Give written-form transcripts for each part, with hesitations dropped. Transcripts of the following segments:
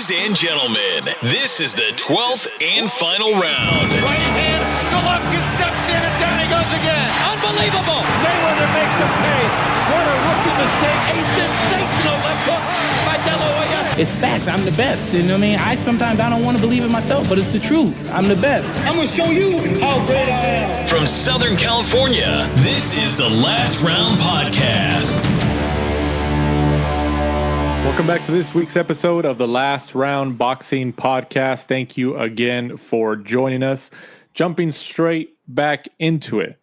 Ladies and gentlemen, this is the 12th and final round. Right hand, Golovkin steps in and down he goes again. Unbelievable! Mayweather makes him pay. What a rookie mistake. A sensational left hook by De La Hoya. It's facts. I'm the best. You know what I mean? Sometimes I don't want to believe it myself, but it's the truth. I'm the best. I'm going to show you how great I am. From Southern California, this is the Last Round Podcast. Welcome back to this week's episode of the Last Round Boxing Podcast. Thank you again for joining us. Jumping straight back into it.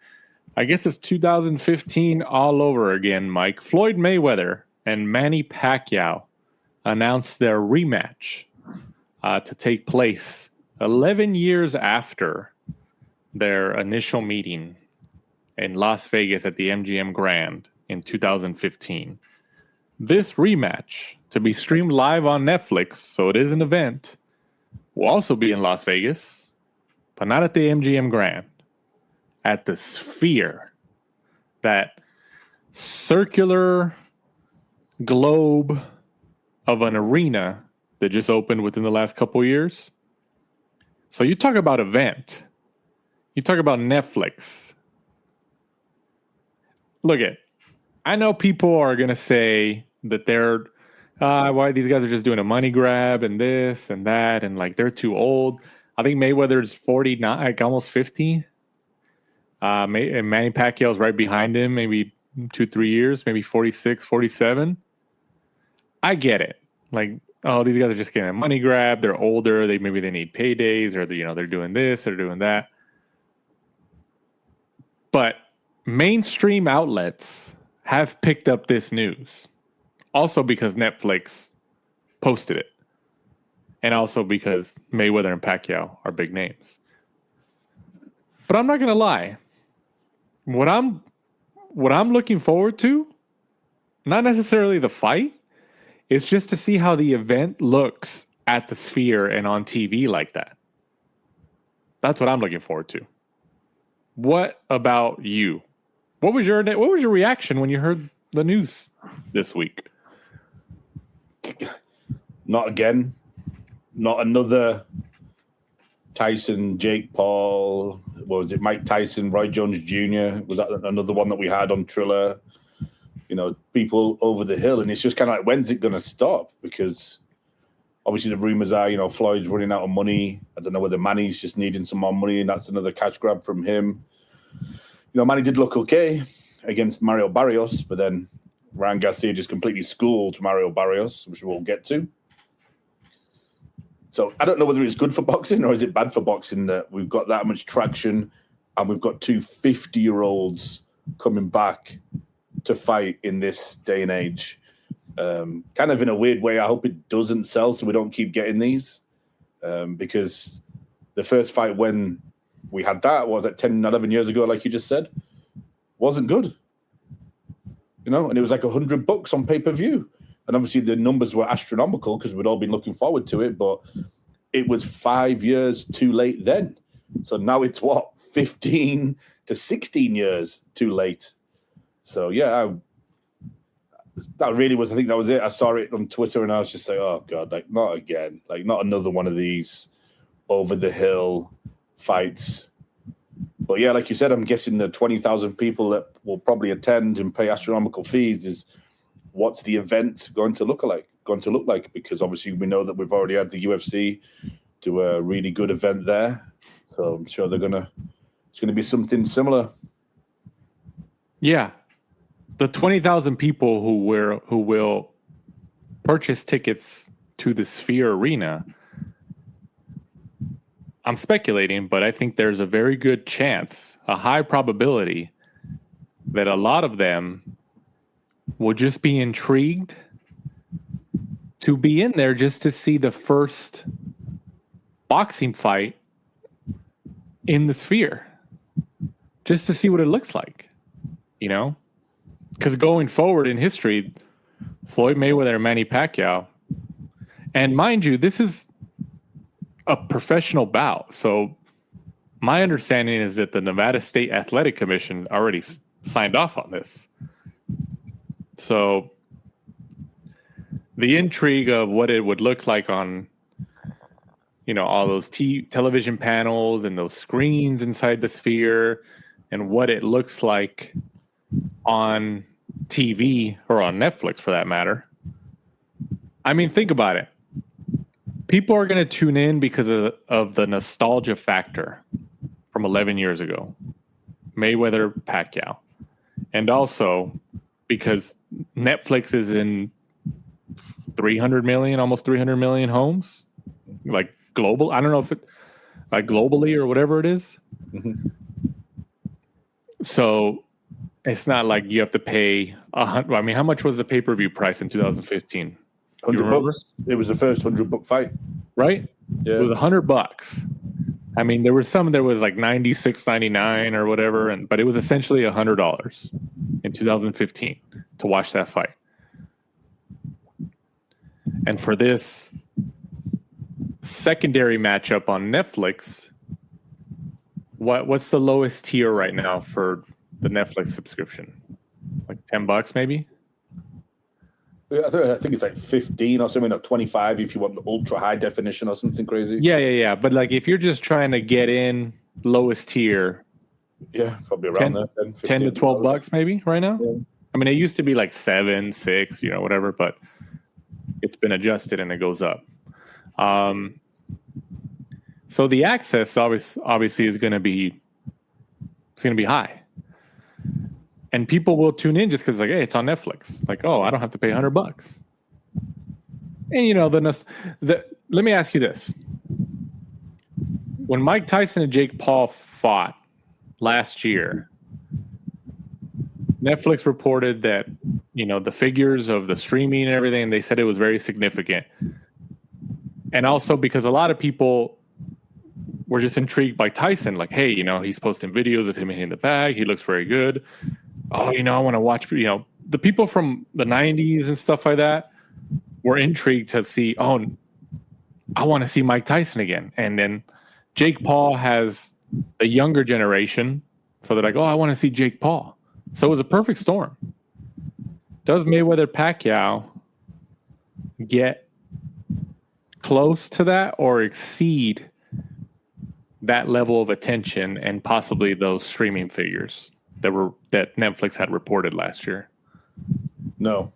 I guess it's 2015 all over again, Mike. Floyd Mayweather and Manny Pacquiao announced their rematch to take place 11 years after their initial meeting in Las Vegas at the MGM Grand in 2015. This rematch, to be streamed live on Netflix, so it is an event, will also be in Las Vegas, but not at the MGM Grand, at the Sphere, that circular globe of an arena that just opened within the last couple of years. So you talk about event, you talk about Netflix. Look at, I know people are going to say that they're, why these guys are just doing a money grab and this and that, and like they're too old. I think Mayweather's 49, like almost 50. And Manny Pacquiao's right behind him, maybe 2-3 years, maybe 46, 47. I get it. Like, oh, these guys are just getting a money grab. They're older. Maybe they need paydays, or they're doing this or doing that. But mainstream outlets have picked up this news. Also because Netflix posted it. And also because Mayweather and Pacquiao are big names. But I'm not going to lie. What I'm looking forward to, not necessarily the fight, is just to see how the event looks at the Sphere and on TV like that. That's what I'm looking forward to. What about you? What was your reaction when you heard the news this week? Not again. Not another Tyson, Jake Paul. What was it? Mike Tyson, Roy Jones Jr. Was that another one that we had on Triller? You know, people over the hill. And it's just kind of like, when's it going to stop? Because obviously the rumors are, you know, Floyd's running out of money. I don't know whether Manny's just needing some more money and that's another cash grab from him. You know, Manny did look okay against Mario Barrios, but then Ryan Garcia just completely schooled Mario Barrios, which we'll get to. So I don't know whether it's good for boxing or is it bad for boxing that we've got that much traction and we've got two 50-year-olds coming back to fight in this day and age. Kind of in a weird way, I hope it doesn't sell so we don't keep getting these. Because the first fight when we had that, was it 10, 11 years ago, like you just said, wasn't good. You know, and it was like $100 on pay-per-view. And obviously the numbers were astronomical because we'd all been looking forward to it, but it was 5 years too late then. So now it's 15 to 16 years too late. So yeah, that really was, I think that was it. I saw it on Twitter and I was just like, oh God, like not again, like not another one of these over the hill fights. But yeah, like you said, I'm guessing the 20,000 people that will probably attend and pay astronomical fees is what's the event going to look like? Because obviously we know that we've already had the UFC do a really good event there. So I'm sure it's gonna be something similar. Yeah. The 20,000 people who will purchase tickets to the Sphere Arena, I'm speculating, but I think there's a very good chance, a high probability, that a lot of them will just be intrigued to be in there just to see the first boxing fight in the Sphere, just to see what it looks like, you know? Because going forward in history, Floyd Mayweather and Manny Pacquiao, and mind you, this is a professional bout. So my understanding is that the Nevada State Athletic Commission already signed off on this. So the intrigue of what it would look like on all those television panels and those screens inside the Sphere and what it looks like on TV or on Netflix for that matter. I mean, think about it. People are going to tune in because of the nostalgia factor from 11 years ago. Mayweather, Pacquiao. And also because Netflix is in 300 million, almost 300 million homes. Like global. I don't know if it like globally or whatever it is. Mm-hmm. So it's not like you have to pay I mean, how much was the pay-per-view price in 2015? $100. It was the first $100 fight, right? Yeah, it was $100. I mean, there was some that was like $96.99 or whatever, but it was essentially $100 in 2015 to watch that fight. And for this secondary matchup on Netflix, what's the lowest tier right now for the Netflix subscription? Like $10 maybe? I think it's like 15 or something, or 25 if you want the ultra high definition or something crazy. Yeah. But like if you're just trying to get in lowest tier, yeah, probably around there, 10 to $12 maybe right now. Yeah. I mean, it used to be like 7, 6, whatever, but it's been adjusted and it goes up. So the access obviously is going to be high. And people will tune in just because, like, hey, it's on Netflix. Like, oh, I don't have to pay $100. And let me ask you this: when Mike Tyson and Jake Paul fought last year, Netflix reported that the figures of the streaming and everything. They said it was very significant, and also because a lot of people were just intrigued by Tyson. Like, hey, he's posting videos of him hitting the bag. He looks very good. Oh, I want to watch, the people from the 90s and stuff like that were intrigued to see, oh, I want to see Mike Tyson again. And then Jake Paul has the younger generation. So they're like, oh, I want to see Jake Paul. So it was a perfect storm. Does Mayweather Pacquiao get close to that or exceed that level of attention and possibly those streaming figures that Netflix had reported last year? No.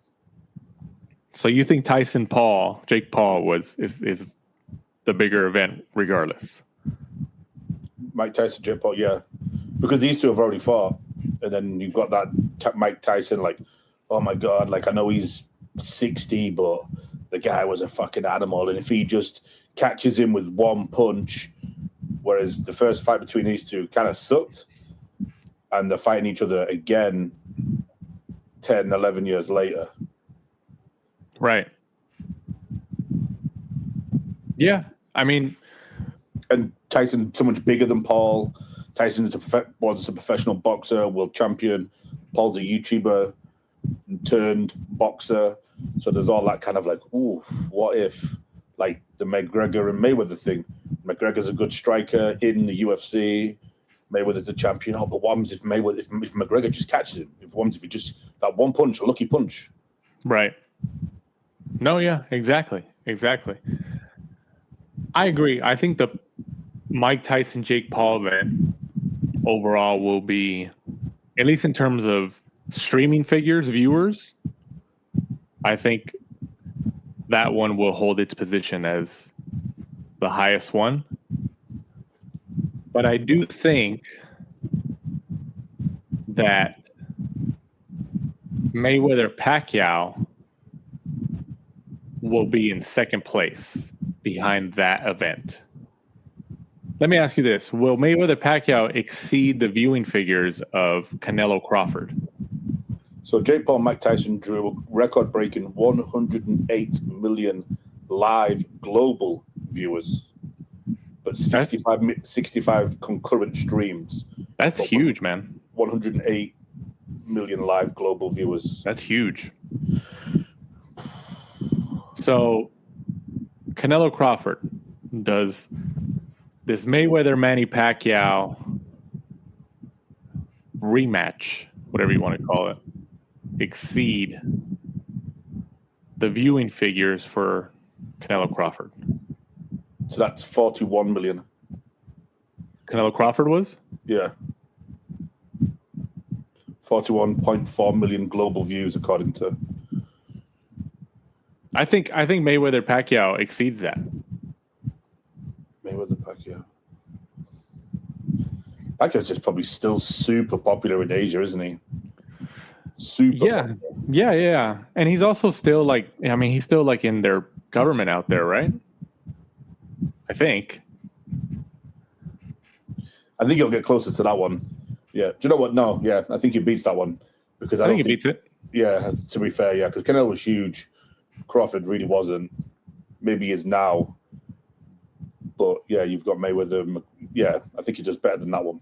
So you think Jake Paul is the bigger event regardless? Mike Tyson, Jake Paul, yeah, because these two have already fought, and then you've got that Mike Tyson, like, oh my god, like I know he's 60, but the guy was a fucking animal, and if he just catches him with one punch, whereas the first fight between these two kind of sucked. And they're fighting each other again 10, 11 years later. Right. Yeah. I mean... And Tyson, so much bigger than Paul. Tyson was a professional boxer, world champion. Paul's a YouTuber turned boxer. So there's all that kind of like, ooh, what if? Like the McGregor and Mayweather thing. McGregor's a good striker in the UFC. Mayweather's the champion. Oh, but what happens if McGregor just catches him? If he just that one punch, a lucky punch? Right. No, yeah, exactly. I agree. I think the Mike Tyson, Jake Paul event overall will be, at least in terms of streaming figures, viewers, I think that one will hold its position as the highest one. But I do think that Mayweather-Pacquiao will be in second place behind that event. Let me ask you this. Will Mayweather-Pacquiao exceed the viewing figures of Canelo-Crawford? So Jake Paul, Mike Tyson drew a record-breaking 108 million live global viewers. But 65 concurrent streams. That's huge, man. 108 million live global viewers. That's huge. So, Canelo Crawford, does this Mayweather Manny Pacquiao rematch, whatever you want to call it, exceed the viewing figures for Canelo Crawford? So that's 41 million. Canelo Crawford was? Yeah. 41.4 million global views, according to. I think Mayweather Pacquiao exceeds that. Mayweather Pacquiao. Pacquiao's just probably still super popular in Asia, isn't he? Super popular. Yeah. And he's also still like, I mean, he's still like in their government out there, right? I think he'll get closer to that one. Yeah. Do you know what? No, yeah. I think he beats that one. Because I think he beats it. Yeah, to be fair, yeah. Because Canelo was huge. Crawford really wasn't. Maybe he is now. But yeah, you've got Mayweather. Yeah, I think he does better than that one.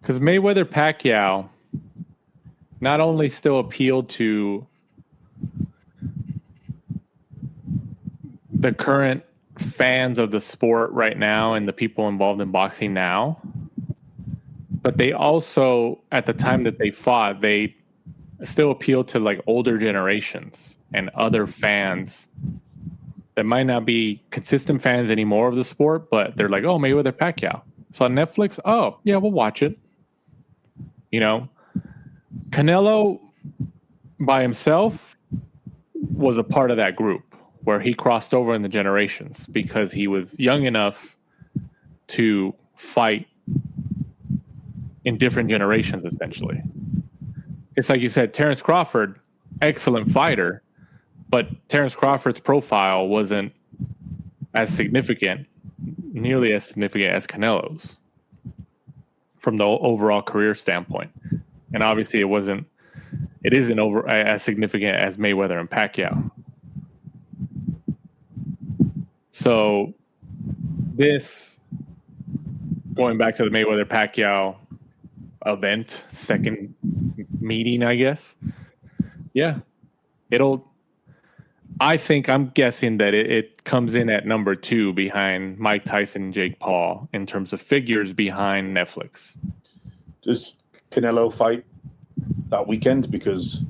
Because Mayweather Pacquiao not only still appealed to the current fans of the sport right now and the people involved in boxing now, but they also, at the time that they fought, they still appealed to like older generations and other fans that might not be consistent fans anymore of the sport, but they're like, oh, Mayweather Pacquiao. So on Netflix, oh, yeah, we'll watch it. You know, Canelo by himself was a part of that group where he crossed over in the generations because he was young enough to fight in different generations, essentially. It's like you said, Terrence Crawford, excellent fighter, but Terrence Crawford's profile wasn't as significant, nearly as significant as Canelo's from the overall career standpoint. And obviously it isn't as significant as Mayweather and Pacquiao. So this, going back to the Mayweather Pacquiao event, second meeting, I guess. Yeah, I'm guessing that it comes in at number 2 behind Mike Tyson and Jake Paul in terms of figures behind Netflix. Does Canelo fight that weekend? Because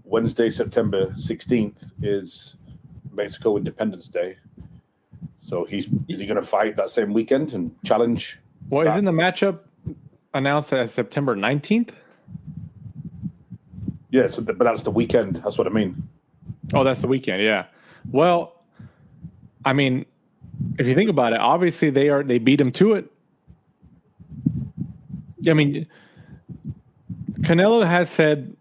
Wednesday, September 16th is Mexico Independence Day. So is he going to fight that same weekend and challenge? Well, isn't the matchup announced as September 19th? Yeah, but that's the weekend. That's what I mean. Oh, that's the weekend, yeah. Well, I mean, if you think about it, obviously they beat him to it. I mean, Canelo has said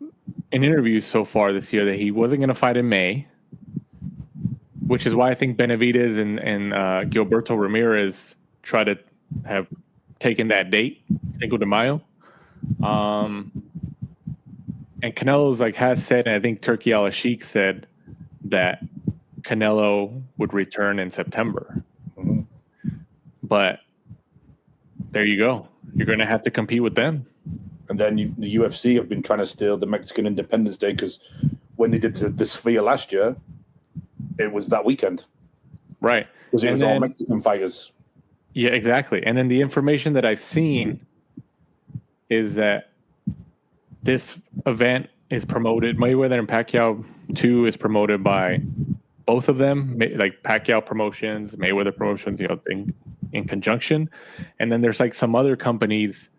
in interviews so far this year that he wasn't going to fight in May, which is why I think Benavidez and Gilberto Ramirez try to have taken that date, Cinco de Mayo. And Canelo's has said, and I think Turki Al-Sheikh said that Canelo would return in September. Mm-hmm. But there you go. You're going to have to compete with them. And then the UFC have been trying to steal the Mexican Independence Day because when they did the Sphere last year, it was that weekend. Right. Because it was all Mexican fighters. Yeah, exactly. And then the information that I've seen is that this event is promoted. Mayweather and Pacquiao 2 is promoted by both of them, like Pacquiao Promotions, Mayweather Promotions, in conjunction. And then there's some other companies,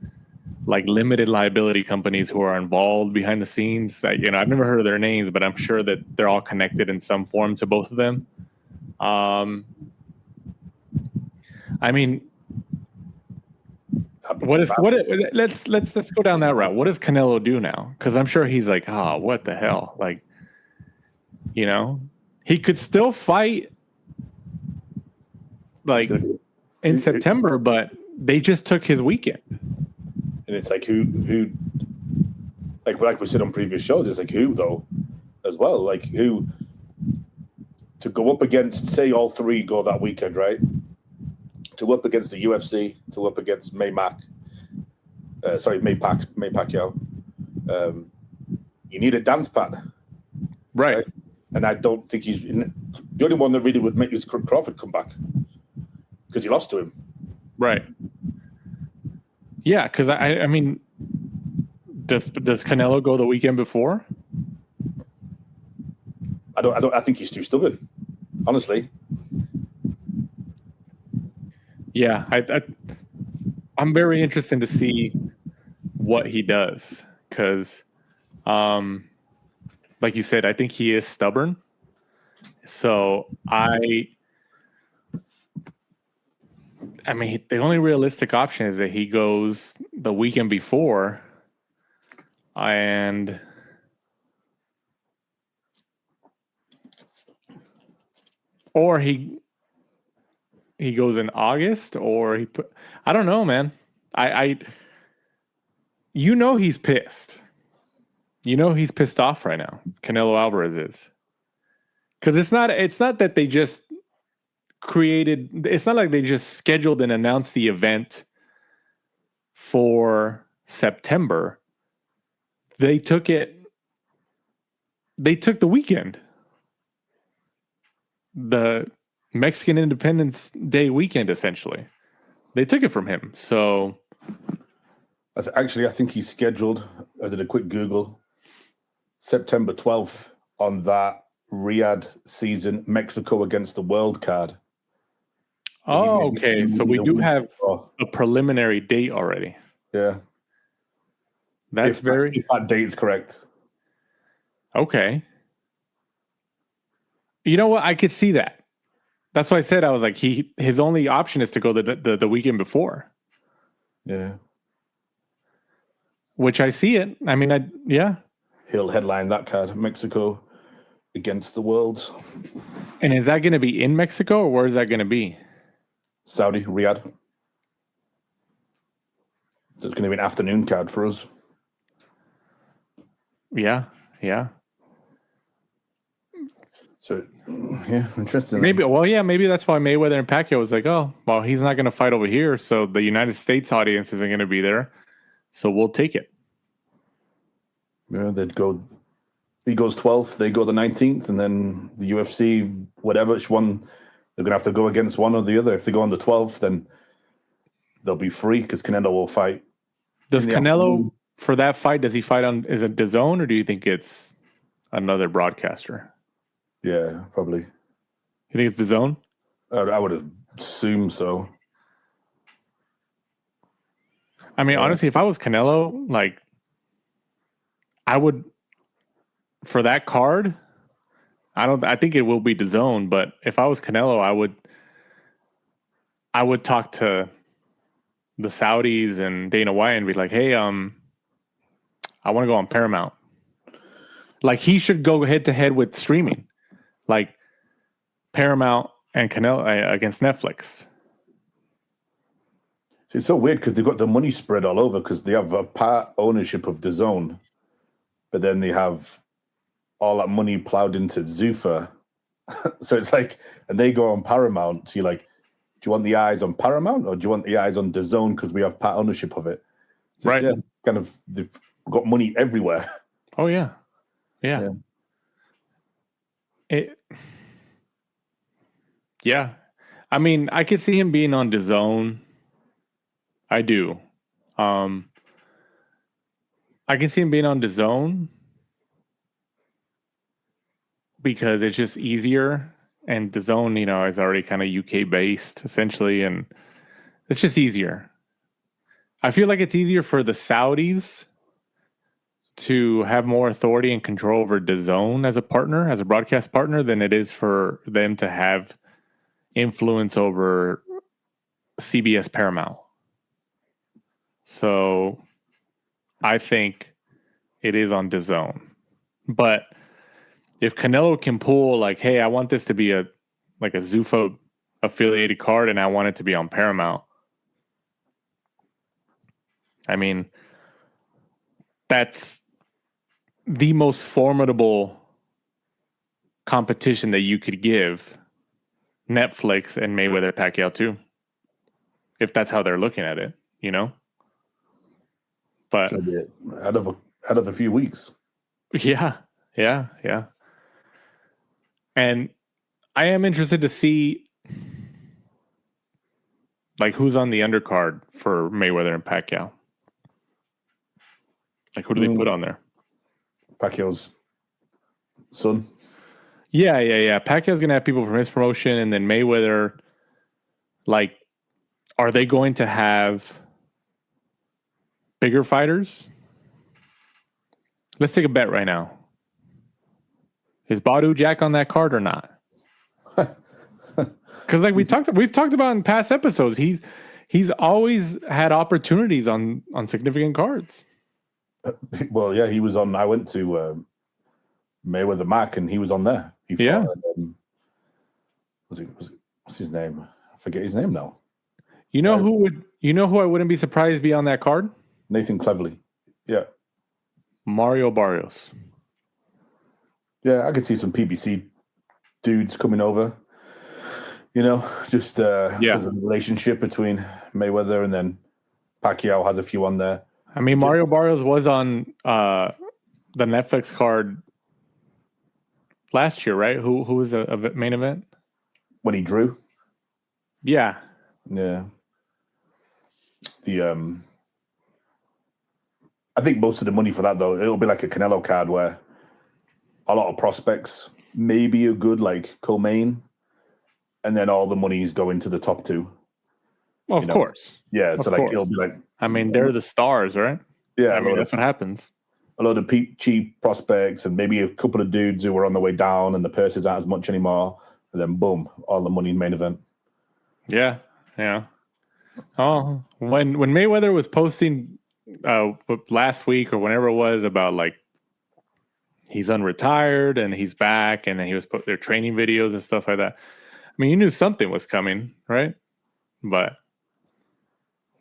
like limited liability companies, who are involved behind the scenes. I've never heard of their names, but I'm sure that they're all connected in some form to both of them. I mean, let's go down that route. What does Canelo do now? Because I'm sure he's like, what the hell? He could still fight in September, but they just took his weekend. And it's who like we said on previous shows, it's who though as well, who to go up against, say all three go that weekend, right? To up against the UFC, to up against May Pacquiao. You need a dance partner. Right. And I don't think he's the only one that really would make is Crawford come back because he lost to him. Right. Yeah, because I mean, does Canelo go the weekend before? I think he's too stubborn, honestly. Yeah, I'm very interested to see what he does because, like you said, I think he is stubborn. So I mean, the only realistic option is that he goes the weekend before, and or he goes in August, or I don't know, man. I he's pissed. He's pissed off right now. Canelo Alvarez is, because it's not that they just created. It's not like they just scheduled and announced the event for September. They took the weekend, the Mexican Independence Day weekend, essentially. They took it from him. So I think he's scheduled. I did a quick Google. September 12th on that Riyadh season, Mexico against the world card. So okay. So we do have a preliminary date already. Yeah. If that date's correct. Okay. You know what? I could see that. That's why I said I was like, his only option is to go the weekend before. Yeah. Which I see it. I mean, yeah. He'll headline that card, Mexico against the world. And is that going to be in Mexico, or where is that going to be? Saudi, Riyadh. So it's going to be an afternoon card for us. Yeah, yeah. So, yeah, interesting. Maybe that's why Mayweather and Pacquiao was like, oh, well, he's not going to fight over here, so the United States audience isn't going to be there, so we'll take it. Yeah, he goes 12th, they go the 19th, and then the UFC, whatever, it's one, they're going to have to go against one or the other. If they go on the 12th, then they'll be free because Canelo will fight. Does Canelo, for that fight, does he fight on, is it DAZN, or do you think it's another broadcaster? Yeah, probably. You think it's DAZN? I would assume so. I mean, honestly, if I was Canelo, like, I would, for that card, I think it will be DAZN, but if I was Canelo, I would talk to the Saudis and Dana White and be like, hey, I want to go on Paramount. Like, he should go head to head with streaming, like Paramount and Canelo against Netflix. It's so weird because they've got the money spread all over because they have a part ownership of DAZN, but then they have all that money plowed into Zuffa. So it's like, and they go on Paramount. So you're like, do you want the eyes on Paramount or do you want the eyes on DAZN because we have part ownership of it? So right. It's kind of, they've got money everywhere. Oh, yeah. Yeah. Yeah. I mean, I could see him being on DAZN. I do. I can see him being on DAZN because it's just easier, and DAZN, is already kind of UK based essentially, and it's just easier. I feel like it's easier for the Saudis to have more authority and control over DAZN as a partner, as a broadcast partner, than it is for them to have influence over CBS Paramount. So I think it is on DAZN. But if Canelo can pull like, hey, I want this to be a Zuffa affiliated card and I want it to be on Paramount, I mean, that's the most formidable competition that you could give Netflix and Mayweather Pacquiao too, if that's how they're looking at it, But out of a few weeks. Yeah. And I am interested to see like who's on the undercard for Mayweather and Pacquiao. Like, who do they put on there? Pacquiao's son. Yeah. Pacquiao's gonna have people from his promotion, and then Mayweather, like, are they going to have bigger fighters? Let's take a bet right now. Is Badu Jack on that card or not? Because like we've talked about in past episodes, he's always had opportunities on significant cards. Well, yeah, he was on. I went to Mayweather Mac, and he was on there. He fought, what's his name? I forget his name now. You know who I wouldn't be surprised to be on that card? Nathan Cleverly. Yeah. Mario Barrios. Yeah, I could see some PBC dudes coming over. Just because of the relationship between Mayweather and then Pacquiao has a few on there. I mean, Mario Barrios was on the Netflix card last year, right? Who was a main event? When he drew? Yeah. Yeah. I think most of the money for that, though, it'll be like a Canelo card where a lot of prospects, maybe a good like co-main, and then all the money's going to the top two. Well, of course. Yeah, so like it'll be like. I mean, they're the stars, right? Yeah, I mean that's what happens. A lot of cheap prospects, and maybe a couple of dudes who were on the way down, and the purses aren't as much anymore, and then boom, all the money in main event. Yeah. Oh, when Mayweather was posting last week or whenever it was about like he's unretired and he's back, and then he was put their training videos and stuff like that. I mean, you knew something was coming, right? But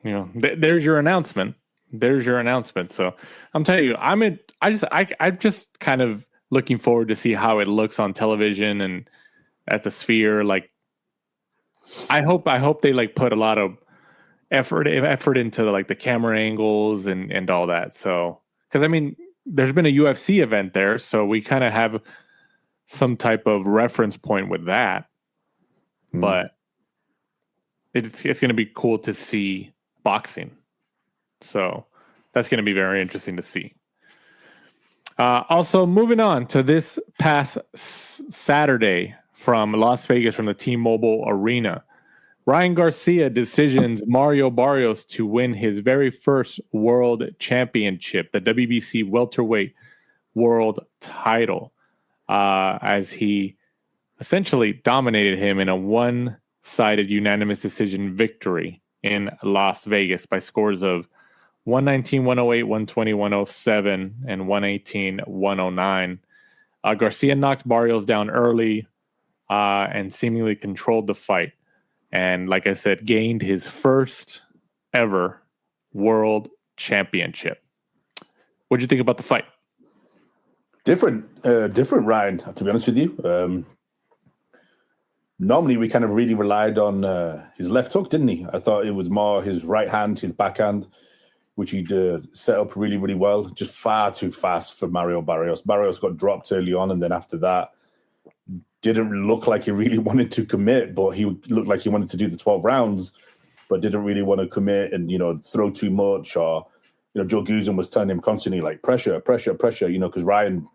there's your announcement. So I'm telling you, I'm just kind of looking forward to see how it looks on television and at the Sphere. Like, I hope they like put a lot of effort into like the camera angles and all that. So, because I mean, there's been a UFC event there, so we kind of have some type of reference point with that. But it's going to be cool to see boxing. So that's going to be very interesting to see. Also, moving on to this past Saturday from Las Vegas, from the T-Mobile Arena, Ryan Garcia decisions Mario Barrios to win his very first world championship, the WBC welterweight world title, as he essentially dominated him in a one-sided unanimous decision victory in Las Vegas by scores of 119, 108, 120, 107, and 118, 109. Garcia knocked Barrios down early and seemingly controlled the fight. And like I said, gained his first ever world championship. What'd you think about the fight? Different, Ryan, to be honest with you. Normally, we kind of really relied on his left hook, didn't he? I thought it was more his right hand, his backhand, which he'd set up really, really well. Just far too fast for Mario Barrios. Barrios got dropped early on, and then after that, didn't look like he really wanted to commit, but he looked like he wanted to do the 12 rounds, but didn't really want to commit and, throw too much. Or, Joe Guzman was telling him constantly, like, pressure, because Ryan,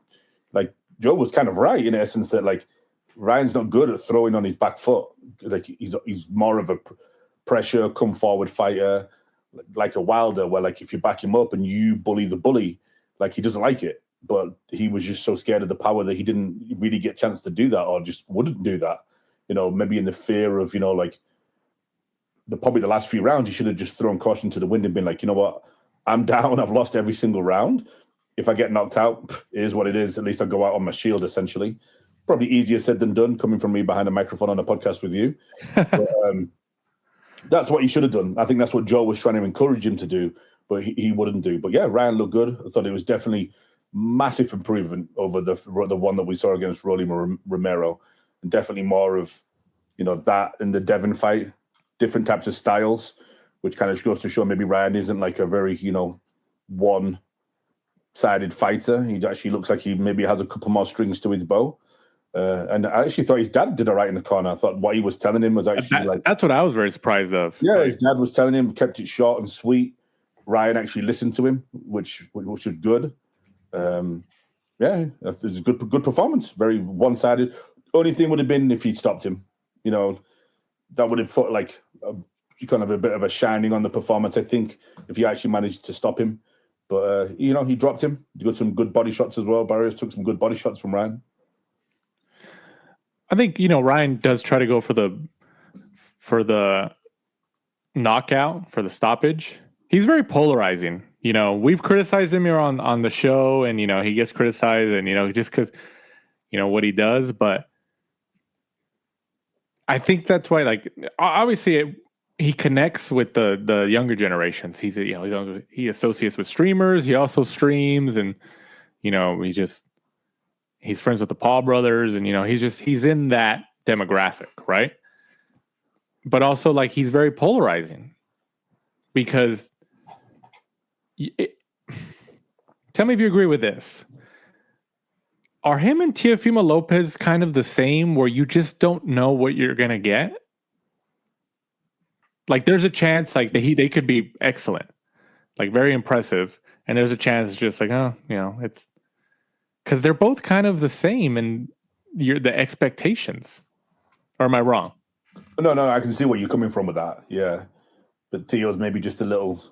like, Joe was kind of right in essence that, like, Ryan's not good at throwing on his back foot. Like, he's more of a pressure, come forward fighter, like a Wilder, where, like, if you back him up and you bully the bully, like, he doesn't like it. But he was just so scared of the power that he didn't really get a chance to do that, or just wouldn't do that. Maybe in the fear of, like, probably the last few rounds, he should have just thrown caution to the wind and been like, you know what, I'm down. I've lost every single round. If I get knocked out, it is what it is. At least I go out on my shield, essentially. Probably easier said than done, coming from me behind a microphone on a podcast with you. But, that's what he should have done. I think that's what Joe was trying to encourage him to do, but he wouldn't do. But yeah, Ryan looked good. I thought it was definitely massive improvement over the one that we saw against Rolly Romero, and definitely more of that in the Devin fight, different types of styles, which kind of goes to show maybe Ryan isn't like a very one-sided fighter. He actually looks like he maybe has a couple more strings to his bow. And I actually thought his dad did all right in the corner. I thought what he was telling him was actually that's what I was very surprised of. Yeah, his dad was telling him, kept it short and sweet. Ryan actually listened to him, which was good. It was a good performance. Very one-sided. Only thing would have been if he'd stopped him. That would have put like kind of a bit of a shining on the performance, I think, if he actually managed to stop him. But, he dropped him. He got some good body shots as well. Barrios took some good body shots from Ryan. I think, Ryan does try to go for the knockout, for the stoppage. He's very polarizing. We've criticized him here on the show, and, he gets criticized, and, just because, what he does. But I think that's why, like, obviously he connects with the younger generations. He associates with streamers. He also streams, and, he's friends with the Paul brothers, and, he's in that demographic, right? But also, like, he's very polarizing because tell me if you agree with this. Are him and Teofimo Lopez kind of the same, where you just don't know what you're going to get? Like, there's a chance like they could be excellent, like very impressive. And there's a chance just like, it's because they're both kind of the same and the expectations. Or am I wrong? No, I can see where you're coming from with that. Yeah. But Teo's maybe just a little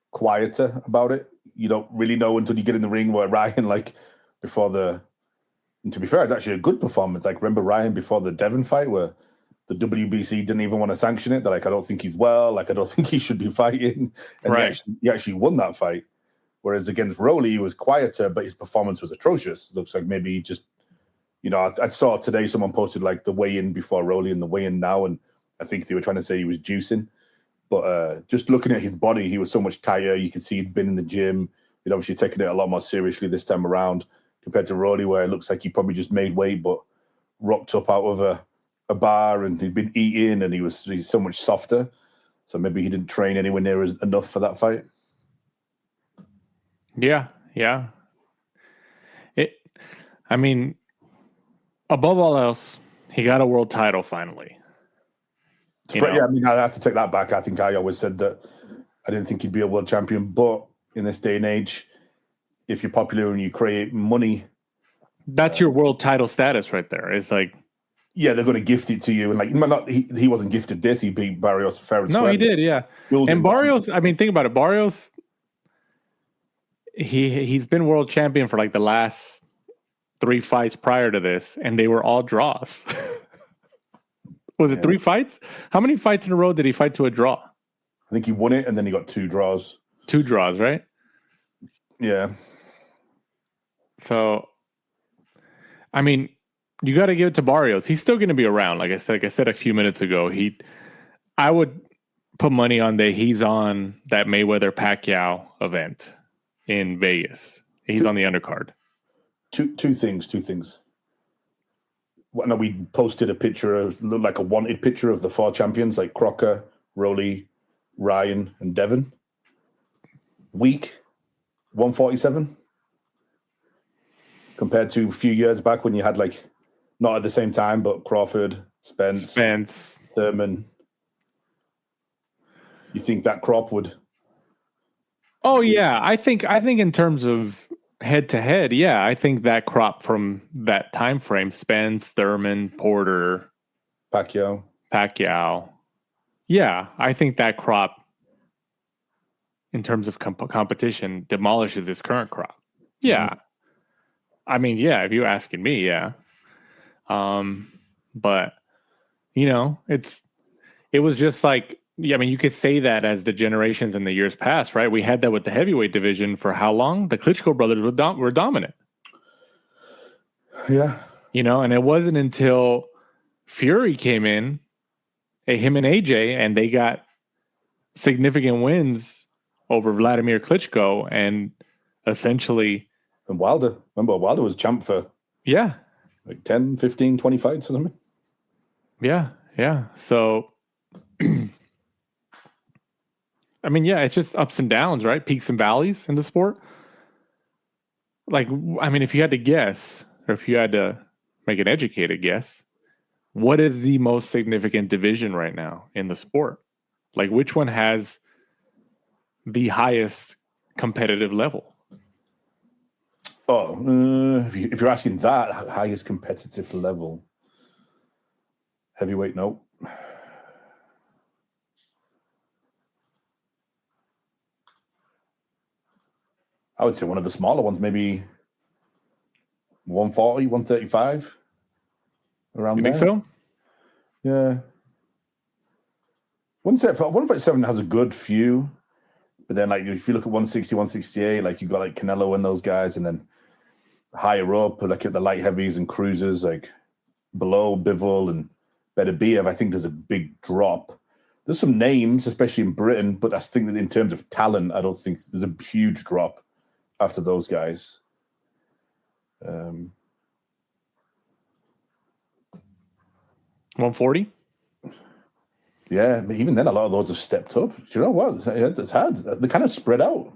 quieter about it. You don't really know until you get in the ring, where Ryan, like, and to be fair, it's actually a good performance. Like, remember Ryan before the Devon fight, where the WBC didn't even want to sanction it? They're like, I don't think he's well. Like, I don't think he should be fighting. And right. he actually won that fight. Whereas against Rowley, he was quieter, but his performance was atrocious. Looks like maybe he just, I saw today someone posted like the weigh-in before Rowley and the weigh-in now, and I think they were trying to say he was juicing. But just looking at his body, he was so much tighter. You could see he'd been in the gym. He'd obviously taken it a lot more seriously this time around compared to Rowley, where it looks like he probably just made weight but rocked up out of a bar, and he'd been eating, and he's so much softer. So maybe he didn't train anywhere near enough for that fight. Yeah. Above all else, he got a world title finally. Yeah, I have to take that back. I think I always said that I didn't think he'd be a world champion, but in this day and age, if you're popular and you create money, that's your world title status right there. It's like, yeah, they're going to gift it to you, and like, he wasn't gifted this. He beat Barrios fair and square. No, he did, yeah. And Barrios, think about it. Barrios, he's been world champion for like the last 3 fights prior to this, and they were all draws. Was it 3 fights? How many fights in a row did he fight to a draw? I think he won it, and then he got 2 draws. 2 draws, right? Yeah. So, you got to give it to Barrios. He's still going to be around. Like I said a few minutes ago, I would put money on that he's on that Mayweather Pacquiao event in Vegas. He's on the undercard. Two things. Well, no, we posted a picture of, looked like a wanted picture of the 4 champions, like Crocker, Rowley, Ryan, and Devon. Week 147 compared to a few years back when you had, like, not at the same time, but Crawford, Spence, Thurman. You think that crop would? Oh yeah, I think in terms of head to head, yeah, I think that crop from that time frame: Spence, Thurman, Porter, Pacquiao. Yeah, I think that crop, in terms of competition, demolishes this current crop. Yeah, yeah. If you're asking me, yeah. But it was just like, you could say that as the generations in the years past, right? We had that with the heavyweight division for how long? The Klitschko brothers were dominant. Yeah. And it wasn't until Fury came in, him and AJ, and they got significant wins over Vladimir Klitschko, and essentially... And Wilder. Remember, Wilder was champ for... Yeah. Like 10, 15, 20 fights or something? Yeah. So... it's just ups and downs, right? Peaks and valleys in the sport. Like, if you had to guess, or if you had to make an educated guess, what is the most significant division right now in the sport? Like, which one has the highest competitive level? Oh, if you're asking that, highest competitive level, heavyweight, no. I would say one of the smaller ones, maybe 140, 135, around You there. think so? Yeah. 147 has a good few, but then like if you look at 160, 168, like you got like Canelo and those guys, and then higher up, like at the light heavies and cruisers, like below Bivol and Beterbiev, I think there's a big drop. There's some names, especially in Britain, but I think that in terms of talent, I don't think there's a huge drop after those guys. 140? Yeah, even then, a lot of those have stepped up. Do you know what? It's hard. They kind of spread out.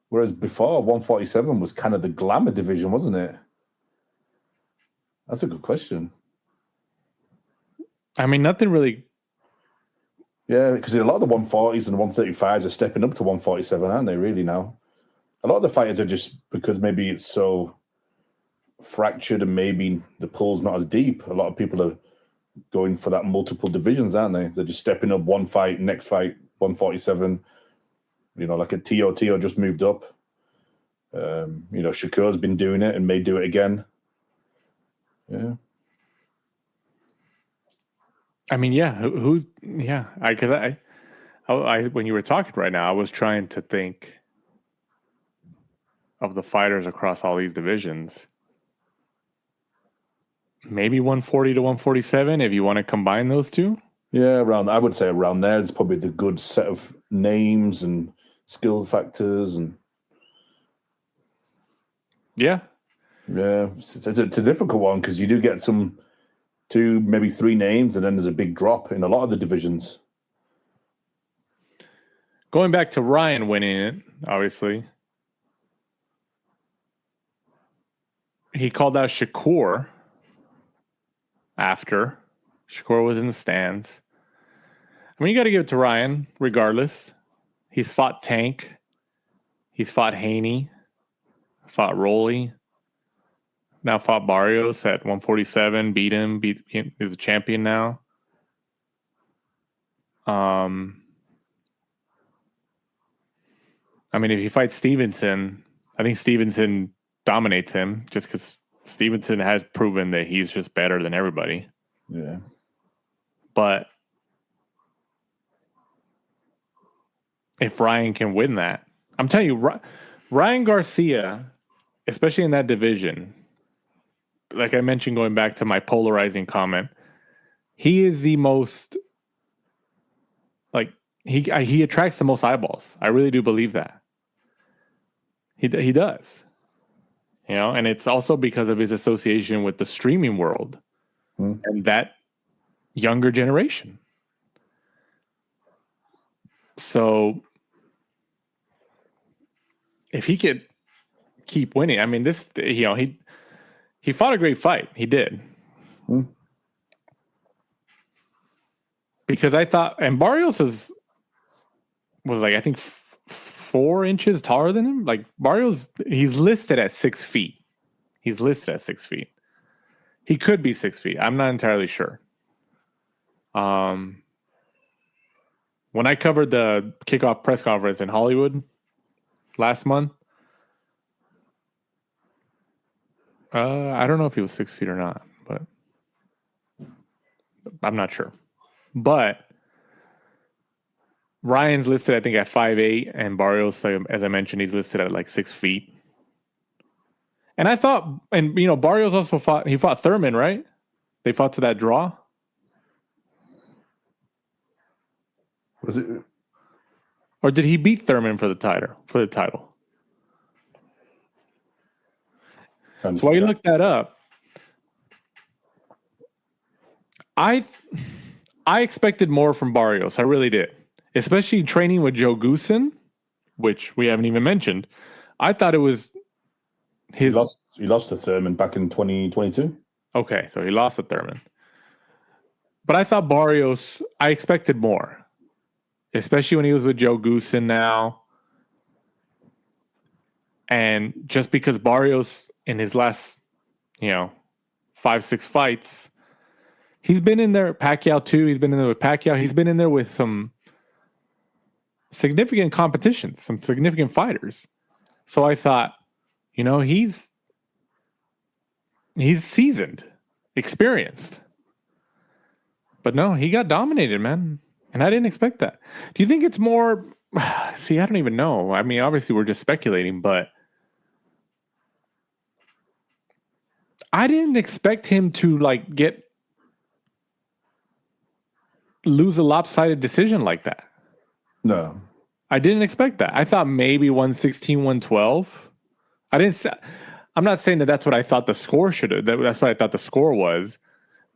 Whereas before, 147 was kind of the glamour division, wasn't it? That's a good question. I mean, nothing really. Yeah, because a lot of the 140s and 135s are stepping up to 147, aren't they, really, now? A lot of the fighters are just, because maybe it's so fractured and maybe the pool's not as deep, a lot of people are going for that multiple divisions, aren't they? They're just stepping up one fight, next fight, 147. You know, like a Tio just moved up. Shakur's been doing it and may do it again. Yeah. I mean, yeah. Because I when you were talking right now, I was trying to think of the fighters across all these divisions. Maybe 140 to 147 if you want to combine those two. Yeah, I would say around there is probably the good set of names and skill factors and yeah, it's a difficult one because you do get some 2, maybe 3 names, and then there's a big drop in a lot of the divisions. Going back to Ryan winning it, obviously, he called out Shakur after. Shakur was in the stands. I mean, you got to give it to Ryan, regardless. He's fought Tank. He's fought Haney. Fought Rolly. Now fought Barrios at 147. Beat him. He's a champion now. I mean, if he fights Stevenson, I think Stevenson dominates him just because Stevenson has proven that he's just better than everybody. Yeah. But if Ryan can win that, I'm telling you, Ryan Garcia, especially in that division, like I mentioned, going back to my polarizing comment, he is the most, like, he attracts the most eyeballs. I really do believe that. He does. You know, and it's also because of his association with the streaming world and that younger generation. So if he could keep winning, I mean, he fought a great fight. He did. Because I thought, and Barrios was like, I think 4 inches taller than him. Like Barrios, he's listed at 6 feet. He could be 6 feet. I'm not entirely sure. When I covered the kickoff press conference in Hollywood last month, I don't know if he was 6 feet or not, but I'm not sure. But Ryan's listed, I think, at 5'8", and Barrios, as I mentioned, he's listed at like 6 feet. And I thought, and you know, Barrios also fought Thurman, right? They fought to that draw. Was it? Or did he beat Thurman for the title? So while you look that up, I expected more from Barrios. I really did. Especially training with Joe Goosen, which we haven't even mentioned. I thought it was his... He lost to Thurman back in 2022. Okay, so he lost to Thurman. But I thought Barrios, I expected more. Especially when he was with Joe Goosen now. And just because Barrios, in his last, 5-6 fights, he's been in there. Pacquiao too. He's been in there with Pacquiao. He's been in there with some significant competitions, some significant fighters. So I thought, he's seasoned, experienced. But no, he got dominated, man. And I didn't expect that. Do you think it's more... See, I don't even know. I mean, obviously we're just speculating, but I didn't expect him to lose a lopsided decision like that. No. I didn't expect that. I thought maybe 116, 112. I'm not saying that that's what I thought the score should have. That's what I thought the score was.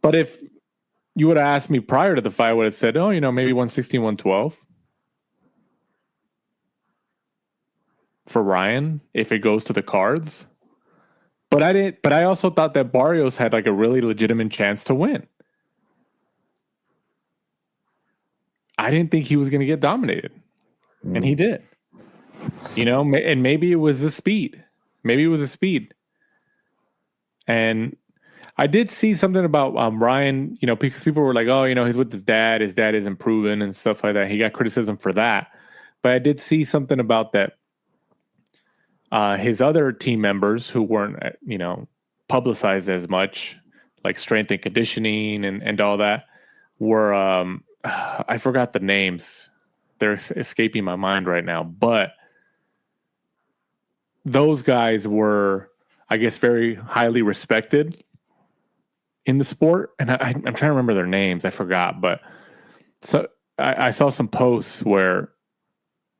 But if you would have asked me prior to the fight, I would have said, maybe 116, 112 for Ryan if it goes to the cards. But I didn't. But I also thought that Barrios had a really legitimate chance to win. I didn't think he was going to get dominated, and he did. And maybe it was the speed. And I did see something about Ryan, because people were like, he's with his dad. His dad isn't proven and stuff like that. He got criticism for that. But I did see something about that. His other team members who weren't, publicized as much, like strength and conditioning and all that, were, I forgot the names. They're escaping my mind right now. But those guys were, I guess, very highly respected in the sport. And I'm trying to remember their names. I forgot. But so I saw some posts where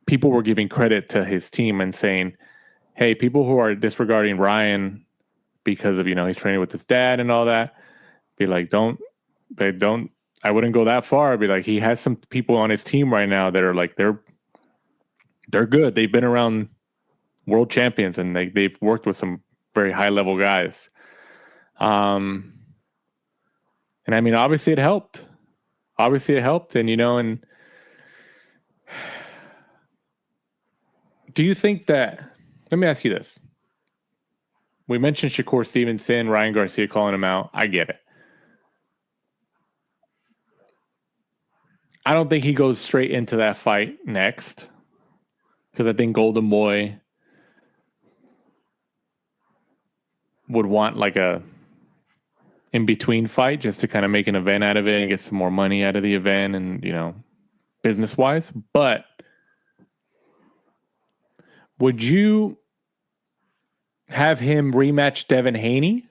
people were giving credit to his team and saying, hey, people who are disregarding Ryan because of, he's training with his dad and all that, be like, I wouldn't go that far. I'd be like, he has some people on his team right now that are like, they're good. They've been around world champions and they've worked with some very high level guys. And I mean, obviously it helped. And, and do you think that, let me ask you this. We mentioned Shakur Stevenson, Ryan Garcia calling him out. I get it. I don't think he goes straight into that fight next because I think Golden Boy would want a in-between fight just to kind of make an event out of it and get some more money out of the event and, business-wise. But would you have him rematch Devin Haney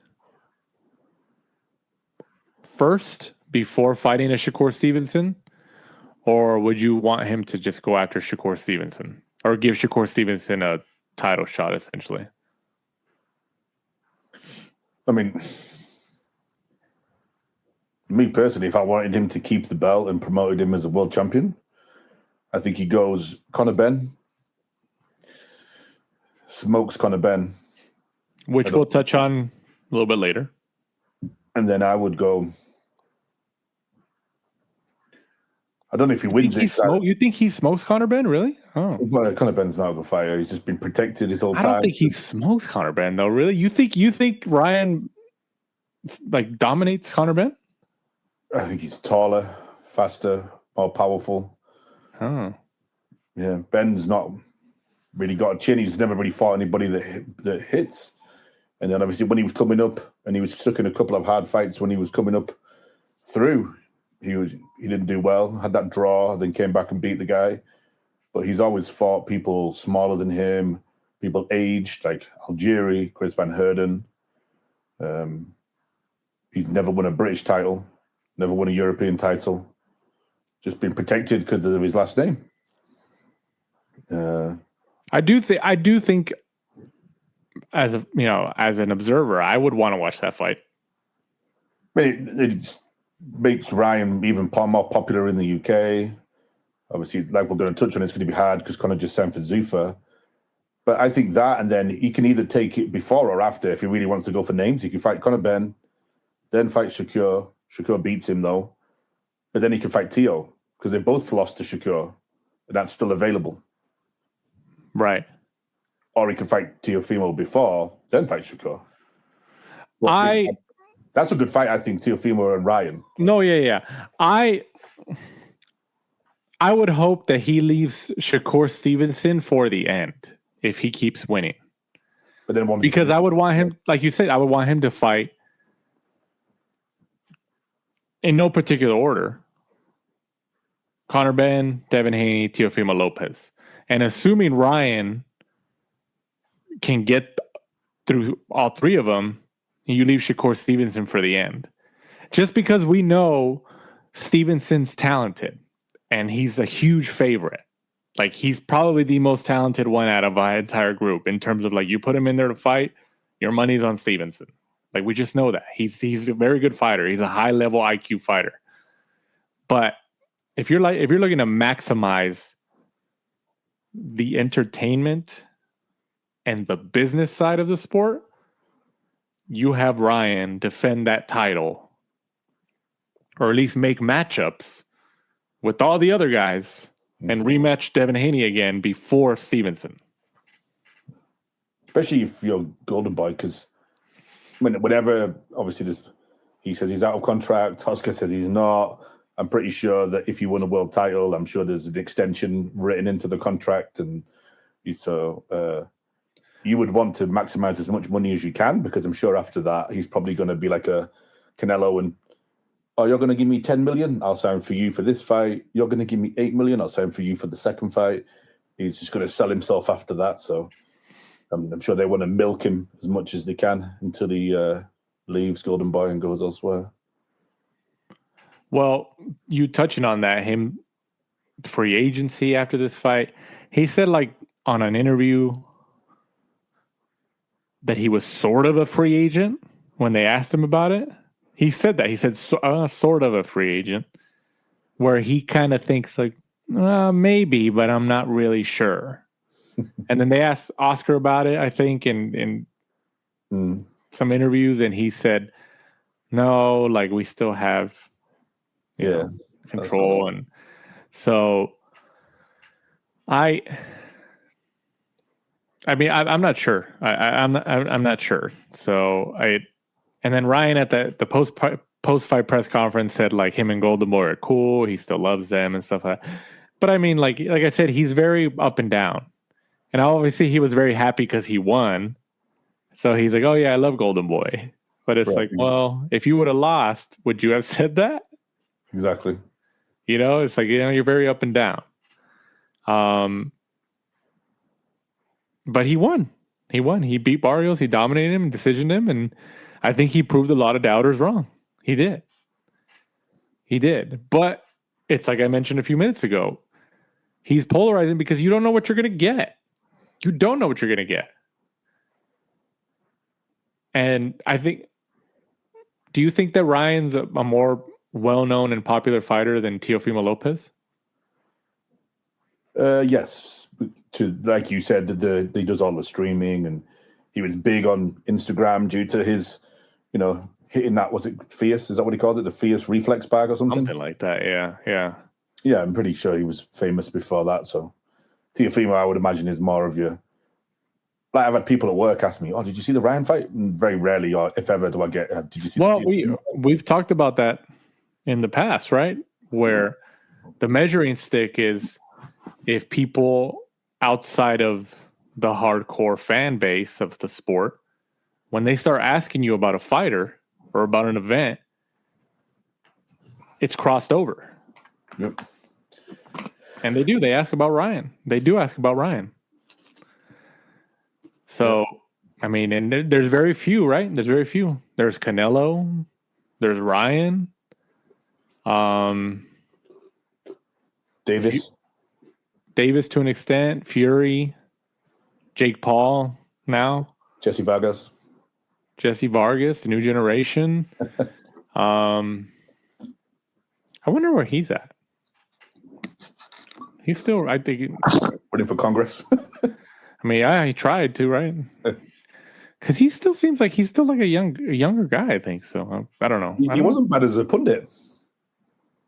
first before fighting a Shakur Stevenson? Or would you want him to just go after Shakur Stevenson or give Shakur Stevenson a title shot, essentially? I mean, me personally, if I wanted him to keep the belt and promoted him as a world champion, I think he goes Conor Benn, smokes Conor Benn. Which we'll touch on a little bit later. And then I would go... I don't know if he wins it. You think he smokes Conor Benn, really? Oh, well, Conor Benn's not a good fighter. He's just been protected his whole time. I don't think he smokes Conor Benn, though. Really, you think Ryan dominates Conor Benn? I think he's taller, faster, more powerful. Oh, yeah. Ben's not really got a chin. He's never really fought anybody that hits. And then obviously when he was coming up, and he was stuck in a couple of hard fights when he was coming up through. He didn't do well, had that draw, then came back and beat the guy. But he's always fought people smaller than him, people aged, like Algieri, Chris Van Heerden. He's never won a British title, never won a European title, just been protected because of his last name. I do think as an observer, I would want to watch that fight. I mean, it makes Ryan even more popular in the UK. Obviously, like we're going to touch on, it's going to be hard because Conor just signed for Zuffa. But I think that, and then he can either take it before or after if he really wants to go for names. He can fight Conor Benn, then fight Shakur. Shakur beats him, though. But then he can fight Teo because they both lost to Shakur, and that's still available. Right. Or he can fight Teofimo before, then fight Shakur. That's a good fight, I think, Teofimo and Ryan. No, yeah. I would hope that he leaves Shakur Stevenson for the end. if he keeps winning. But then because I would want him, like you said, I would want him to fight in no particular order. Conor Benn, Devin Haney, Teofimo Lopez. And assuming Ryan can get through all three of them, you leave Shakur Stevenson for the end. Just because we know Stevenson's talented and he's a huge favorite. Like, he's probably the most talented one out of our entire group in terms of, like, you put him in there to fight, your money's on Stevenson. Like, we just know that. He's a very good fighter. He's a high-level IQ fighter. But if you're looking to maximize the entertainment and the business side of the sport, you have Ryan defend that title, or at least make matchups with all the other guys and rematch Devin Haney again before Stevenson. Especially if you're Golden Boy, because whenever, obviously, he says he's out of contract, Oscar says he's not. I'm pretty sure that if you win a world title, I'm sure there's an extension written into the contract. And so you would want to maximize as much money as you can, because I'm sure after that, he's probably going to be like a Canelo and, oh, you're going to give me 10 million? I'll sign for you for this fight. You're going to give me 8 million? I'll sign for you for the second fight. He's just going to sell himself after that. So I'm sure they want to milk him as much as they can until he leaves Golden Boy and goes elsewhere. Well, you touching on that, him free agency after this fight, he said, like, on an interview that he was sort of a free agent when they asked him about it. He said that. He said, sort of a free agent, where he kind of thinks, like, maybe, but I'm not really sure. And then they asked Oscar about it, I think, in some interviews, and he said, no, like, we still have control. And so I'm not sure. I'm not sure. So and then Ryan at the post fight press conference said, like, him and Golden Boy are cool. He still loves them and stuff like that. But I mean, like I said, he's very up and down. And obviously he was very happy because he won. So he's like, oh yeah, I love Golden Boy. But it's like, well, if you would have lost, would you have said that? Exactly. It's like, you're very up and down. But he won. He beat Barrios. He dominated him and decisioned him. And I think he proved a lot of doubters wrong. He did. But it's like I mentioned a few minutes ago. He's polarizing because you don't know what you're going to get. You don't know what you're going to get. And I think, do you think that Ryan's a more well-known and popular fighter than Teofimo Lopez? Yes. Like you said, he does all the streaming, and he was big on Instagram due to his, hitting that, was it Fierce? Is that what he calls it? The Fierce reflex bag or something? Something like that, yeah. Yeah, I'm pretty sure he was famous before that. So Teofimo, I would imagine, is more of your... Like, I've had people at work ask me, oh, did you see the Ryan fight? And very rarely, or if ever, do I get, did you see the fight? We've talked about that in the past, right? Where the measuring stick is if people outside of the hardcore fan base of the sport, when they start asking you about a fighter or about an event, it's crossed over. Yep. And they ask about Ryan. They do ask about Ryan. So, I mean, and there's very few, right? There's very few. There's Canelo. There's Ryan. Davis to an extent. Fury. Jake Paul now. Jesse Vargas, the new generation. I wonder where he's at. He's still, I think, running for Congress. I mean, he tried to, right? Because he still seems like he's still like a younger guy, I think. So I don't know. He wasn't bad as a pundit.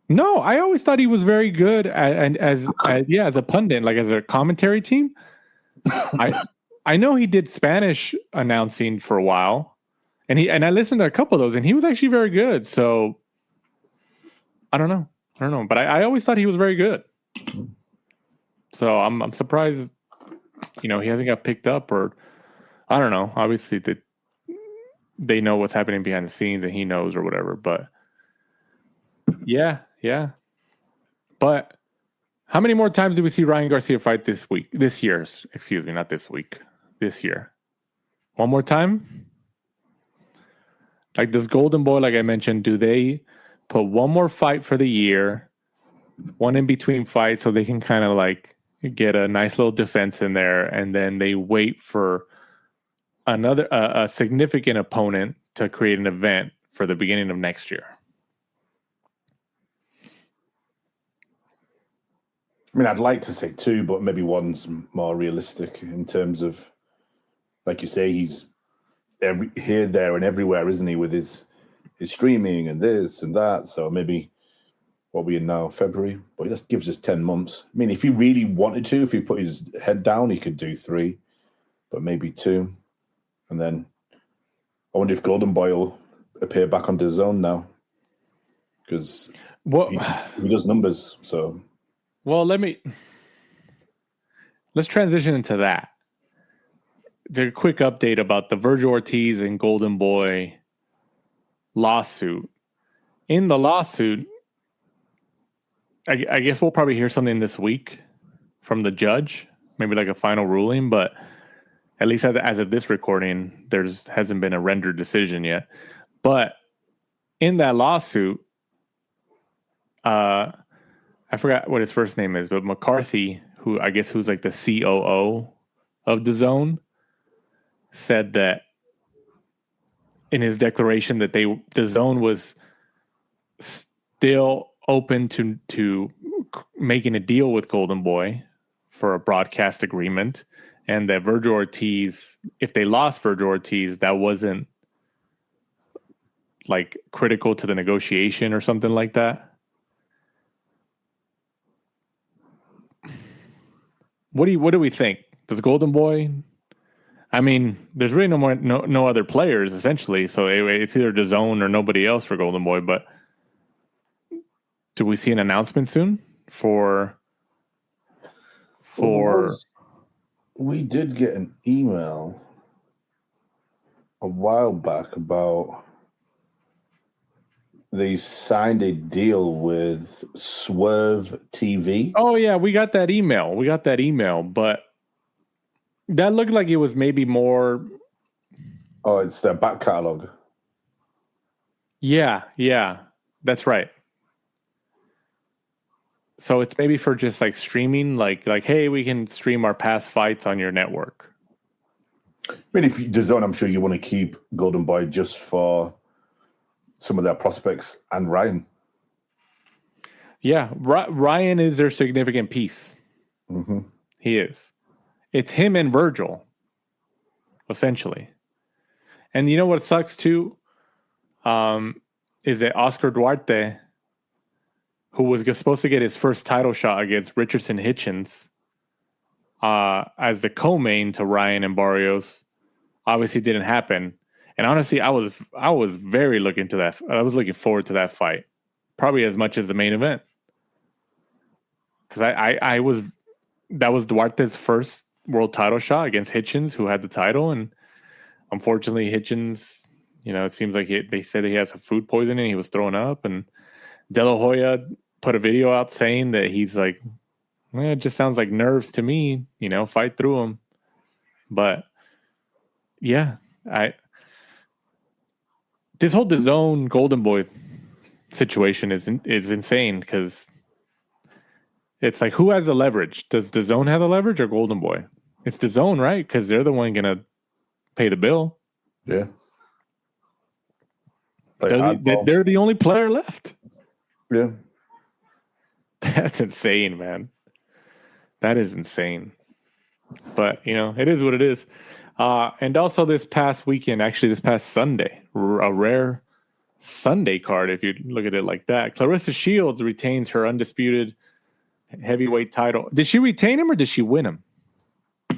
No, I always thought he was very good as a pundit, like as a commentary team. I know he did Spanish announcing for a while, and I listened to a couple of those, and he was actually very good. So I don't know, but I always thought he was very good. So I'm surprised he hasn't got picked up, or I don't know. Obviously, they know what's happening behind the scenes, and he knows or whatever. But yeah. But how many more times do we see Ryan Garcia fight this week? This year, excuse me, not this week. This year, one more time. Like this Golden Boy, like I mentioned, do they put one more fight for the year, one in between fights, so they can kind of like get a nice little defense in there, and then they wait for another a significant opponent to create an event for the beginning of next year? I mean, I'd like to say 2, but maybe one's more realistic in terms of, like you say, he's here, there, and everywhere, isn't he? With his streaming and this and that. So maybe what we in now, February, but it just gives us 10 months. I mean, if he really wanted to, if he put his head down, he could do 3, but maybe 2. And then I wonder if Golden Boy will appear back on DAZN now, because he does numbers. So, well, let's transition into that. A quick update about the Virgil Ortiz and Golden Boy lawsuit. In the lawsuit, I guess we'll probably hear something this week from the judge, maybe like a final ruling, but at least as of this recording, hasn't been a rendered decision yet. But in that lawsuit, I forgot what his first name is, but McCarthy, who's like the COO of DAZN, said that in his declaration that DAZN was still open to making a deal with Golden Boy for a broadcast agreement, and that Virgil Ortiz, if they lost Virgil Ortiz, that wasn't like critical to the negotiation or something like that. What do we think? Does Golden Boy? I mean, there's really no other players essentially, so it's either DAZN or nobody else for Golden Boy. But do we see an announcement soon for? We did get an email a while back about they signed a deal with Swerve TV. Oh yeah, we got that email, but that looked like it was maybe more. Oh, it's their back catalog. Yeah, that's right. So it's maybe for just like streaming, like hey, we can stream our past fights on your network. I mean, if you DAZN, I'm sure you want to keep Golden Boy just for some of their prospects and Ryan. Yeah, Ryan is their significant piece. Mm-hmm. He is. It's him and Virgil, essentially. And you know what sucks too? Is that Oscar Duarte, who was supposed to get his first title shot against Richardson Hitchens as the co-main to Ryan and Barrios, obviously didn't happen. And honestly, I was very looking to that. I was looking forward to that fight, probably as much as the main event, because that was Duarte's first world title shot against Hitchens, who had the title, and unfortunately Hitchens, it seems like they said he has some food poisoning. He was throwing up, and De La Hoya put a video out saying that he's like, it just sounds like nerves to me, fight through them. But yeah, this whole DAZN Golden Boy situation is insane, because it's like, who has the leverage? Does DAZN have the leverage or Golden Boy? It's DAZN, right? Because they're the one going to pay the bill. Yeah. They're the only player left. Yeah. That's insane, man. That is insane. But, it is what it is. And also this past Sunday, a rare Sunday card, if you look at it like that. Claressa Shields retains her undisputed heavyweight title. Did she retain him or did she win him?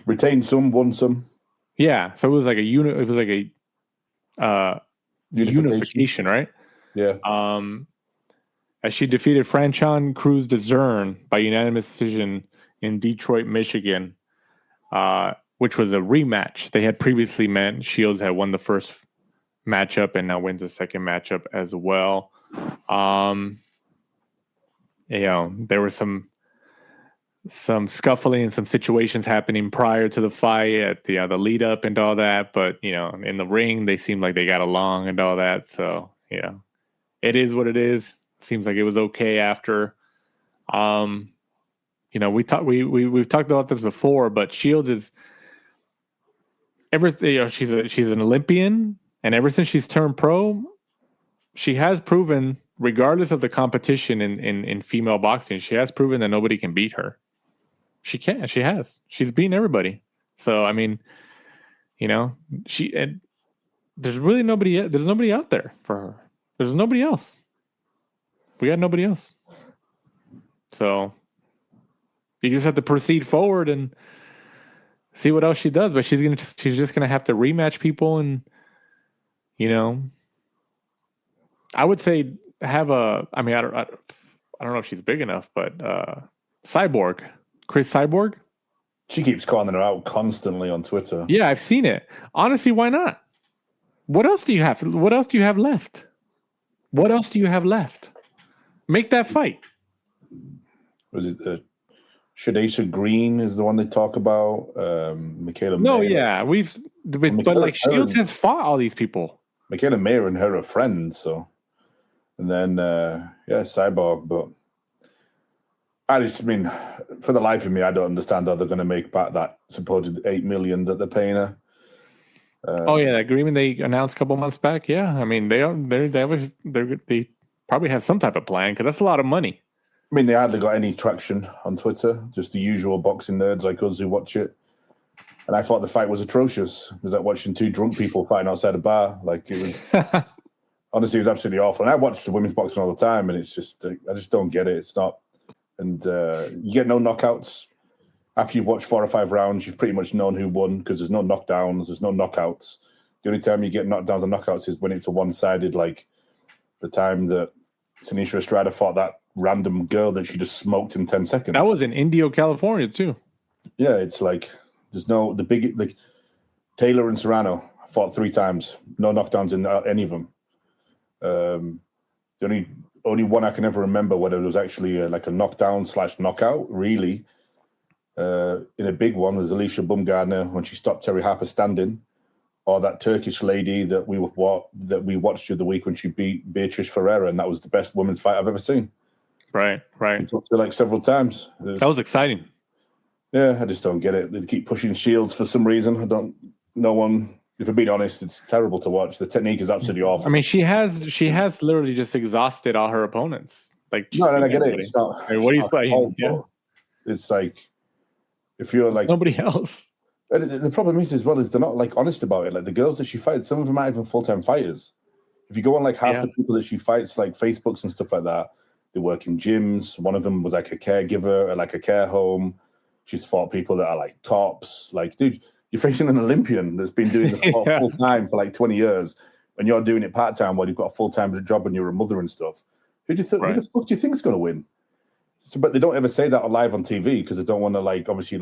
Retained some, won some. Yeah, so it was like a unification, right? Yeah. As she defeated Franchon Crews-Dezurn by unanimous decision in Detroit, Michigan. which was a rematch. They had previously met. Shields had won the first matchup and now wins the second matchup as well. There was some scuffling and some situations happening prior to the fight at the lead up and all that. But, in the ring, they seemed like they got along and all that. So, it is what it is. Seems like it was okay after. We've talked about this before, but Shields is she's an Olympian, and ever since she's turned pro, she has proven, regardless of the competition in female boxing, she has proven that nobody can beat her. She can. She has. She's beaten everybody. So there's really nobody. There's nobody out there for her. There's nobody else. We got nobody else. So you just have to proceed forward and see what else she does. But she's just gonna have to rematch people, and I would say have a. I mean, I don't know if she's big enough, but Cyborg, Chris Cyborg. She keeps calling her out constantly on Twitter. Yeah, I've seen it. Honestly, why not? What else do you have? What else do you have left? What else do you have left? Make that fight. Was it Shadisha Green is the one they talk about? Michaela No, Mayer. yeah. But like Shields has fought all these people. Michaela Mayer and her are friends, so. And then, Cyborg, but for the life of me, I don't understand how they're going to make back that supposed $8 million that they're paying her. The agreement they announced a couple months back. Yeah, I mean they probably have some type of plan because that's a lot of money. I mean, they hardly got any traction on Twitter. Just the usual boxing nerds like us who watch it. And I thought the fight was atrocious. It was like watching two drunk people fighting outside a bar. Like it was. Honestly, it was absolutely awful. And I watch the women's boxing all the time, and it's just I just don't get it. It's not. And you get no knockouts. After you've watched 4 or 5 rounds, you've pretty much known who won because there's no knockdowns, there's no knockouts. The only time you get knockdowns and knockouts is when it's a one-sided, like the time that Tanisha Estrada fought that random girl that she just smoked in 10 seconds. That was in Indio, California, too. Yeah, it's like there's Taylor and Serrano fought 3 times, no knockdowns in any of them. The only one I can ever remember whether it was actually like a knockdown/knockout, really. In a big one was Alicia Bumgardner when she stopped Terry Harper standing, or that Turkish lady that we watched the other week when she beat Beatrice Ferreira, and that was the best women's fight I've ever seen. Right. We talked to her like several times. That was exciting. Yeah, I just don't get it. They keep pushing Shields for some reason. If I'm being honest, it's terrible to watch. The technique is absolutely awful. I mean, she has literally just exhausted all her opponents. Like, no, I get it. It's not. I mean, what he's playing. Yeah. It's like if you're like nobody else. The problem is as well is they're not like honest about it. Like the girls that she fights, some of them aren't even full-time fighters. If you go on like half the people that she fights, like Facebooks and stuff like that, they work in gyms. One of them was like a caregiver at like a care home. She's fought people that are like cops. Like, dude, you're facing an Olympian that's been doing the sport full time for like 20 years, and you're doing it part time while you've got a full time job and you're a mother and stuff. Who the fuck do you think is going to win? So, but they don't ever say that live on TV because they don't want to obviously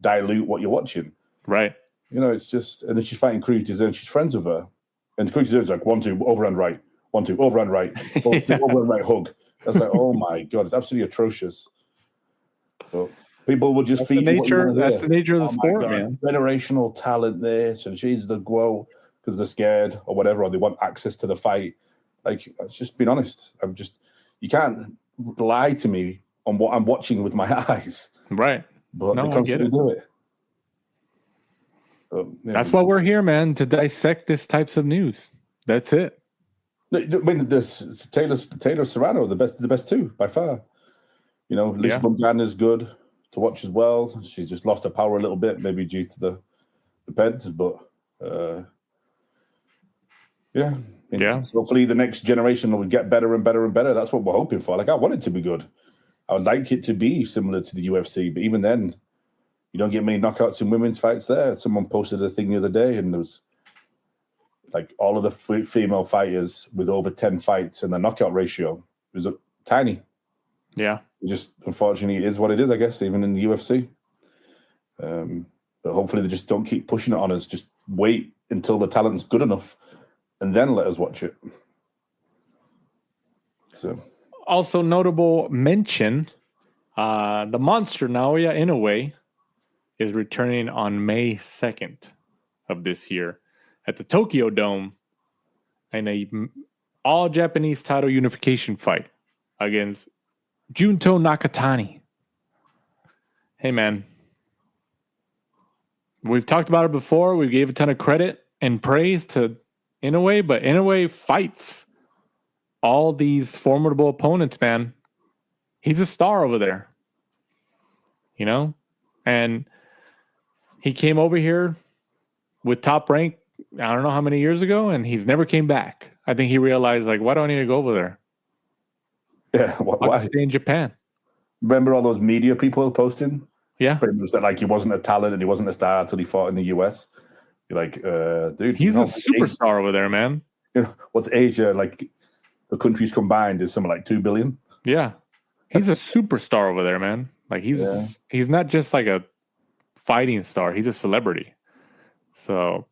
dilute what you're watching. Right. It's just, and then she's fighting Crews-Dezurn. She's friends with her, and Crews-Dezurn's like 1-2 overhand right, 1-2 overhand right, 1-2 overhand right hug. I was like, oh my god, it's absolutely atrocious. But people will just feed you what you want to hear. That's the nature of the sport, man. Generational talent this, and she's the glow because they're scared or whatever, or they want access to the fight. Like, just being honest. You can't lie to me on what I'm watching with my eyes. Right. But they constantly do it. That's why we're here, man, to dissect this types of news. That's it. I mean, Taylor Serrano, the best two by far. Lisa Bumgarner's good to watch as well. She's just lost her power a little bit, maybe due to the beds, but hopefully the next generation will get better and better and better. That's what we're hoping for. I want it to be good. I would like it to be similar to the UFC, but even then, you don't get many knockouts in women's fights there. Someone posted a thing the other day, and there was all of the female fighters with over 10 fights, and the knockout ratio was tiny. Yeah. It just, unfortunately, is what it is, I guess, even in the UFC. But hopefully they just don't keep pushing it on us. Just wait until the talent's good enough and then let us watch it. So, also notable mention, the monster Naoya Inoue is returning on May 2nd of this year at the Tokyo Dome in a all Japanese title unification fight against Junto Nakatani. Hey, man. We've talked about it before. We gave a ton of credit and praise to Inoue, but Inoue fights all these formidable opponents, man. He's a star over there. You know? And he came over here with top rank, I don't know how many years ago, and he's never came back. I think he realized, like, why do I need to go over there? Yeah, why? Stay in Japan. Remember all those media people posting? Yeah. Pretty much that, like, he wasn't a talent and he wasn't a star until he fought in the US. You're like, dude. He's a superstar over there, man. You know, what's Asia, like, the countries combined is something like 2 billion? Yeah. He's a superstar over there, man. Like, he's not just like a fighting star. He's a celebrity. So,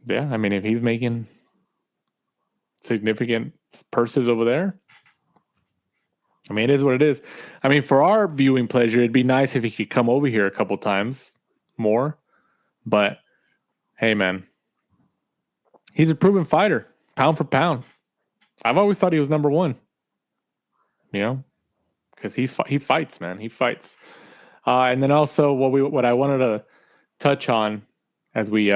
yeah, I mean, if he's making significant purses over there, I mean, it is what it is. I mean, for our viewing pleasure, it'd be nice if he could come over here a couple times more. But, hey, man, he's a proven fighter, pound for pound. I've always thought he was number one, you know, because he fights, man. He fights. And then also what I wanted to touch on as we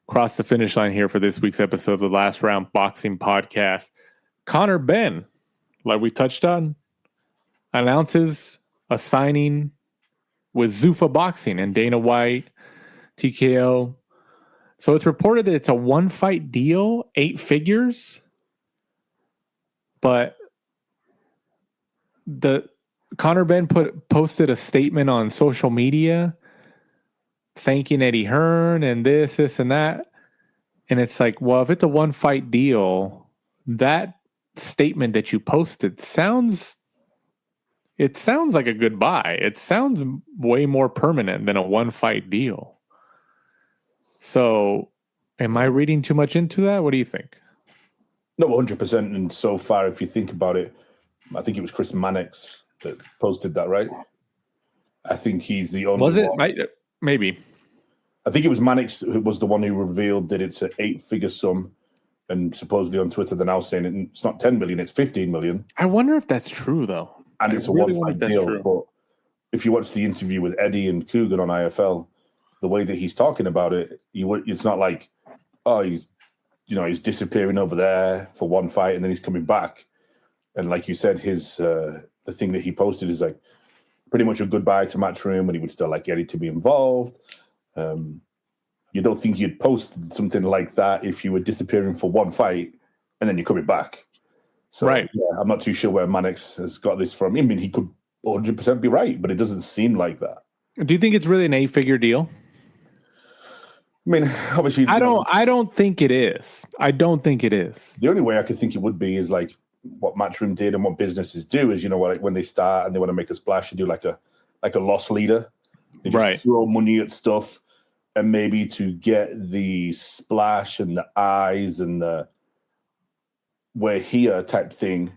cross the finish line here for this week's episode of the Last Round Boxing Podcast, Conor Benn, like we touched on, announces a signing with Zuffa Boxing and Dana White, TKO. So it's reported that it's a one-fight deal, 8 figures. But the Conor Benn posted a statement on social media thanking Eddie Hearn and this and that. And it's like, well, if it's a one-fight deal, that statement that you posted sounds like a goodbye. It sounds way more permanent than a one-fight deal. So am I reading too much into that? What do you think? No, 100%. And so far, if you think about it, I think it was Chris Mannix that posted that, right? I think he's the only Was it? one. Maybe. I think it was Mannix who was the one who revealed that it's an 8-figure sum. And supposedly on Twitter, they're now saying it's not 10 million, it's 15 million. I wonder if that's true, though. And it's a one-fight deal. True. But if you watch the interview with Eddie and Coogan on IFL, the way that he's talking about it, it's not like, oh, he's disappearing over there for one fight and then he's coming back. And like you said, his the thing that he posted is like pretty much a goodbye to Matchroom, and he would still like Eddie to be involved. You don't think you'd post something like that if you were disappearing for one fight and then you're coming back. So right. Yeah, I'm not too sure where Mannix has got this from. I mean, he could 100% be right, but it doesn't seem like that. Do you think it's really an 8-figure deal? I mean, obviously, I don't think it is. I don't think it is. The only way I could think it would be is like what Matchroom did and what businesses do is, like when they start and they want to make a splash, they do like a loss leader. They just throw money at stuff, and maybe to get the splash and the eyes and the we're here type thing,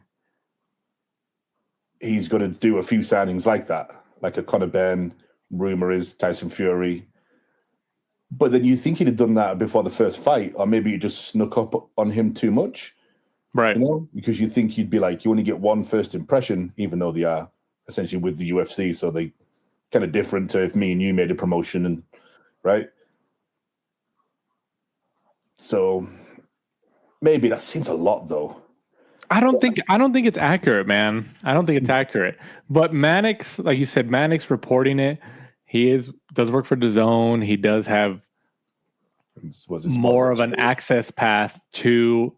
he's going to do a few signings like that, like a Conor Benn, rumor is Tyson Fury. But then you think he'd have done that before the first fight, or maybe you just snuck up on him too much. Right. Because you think you'd be like, you only get one first impression, even though they are essentially with the UFC. So they kind of different to if me and you made a promotion, and right. So maybe that seems a lot though. I don't think it's accurate, man. I don't think it's accurate. But Mannix, like you said, Mannix reporting it. He does work for DAZN. He does have more of an access path to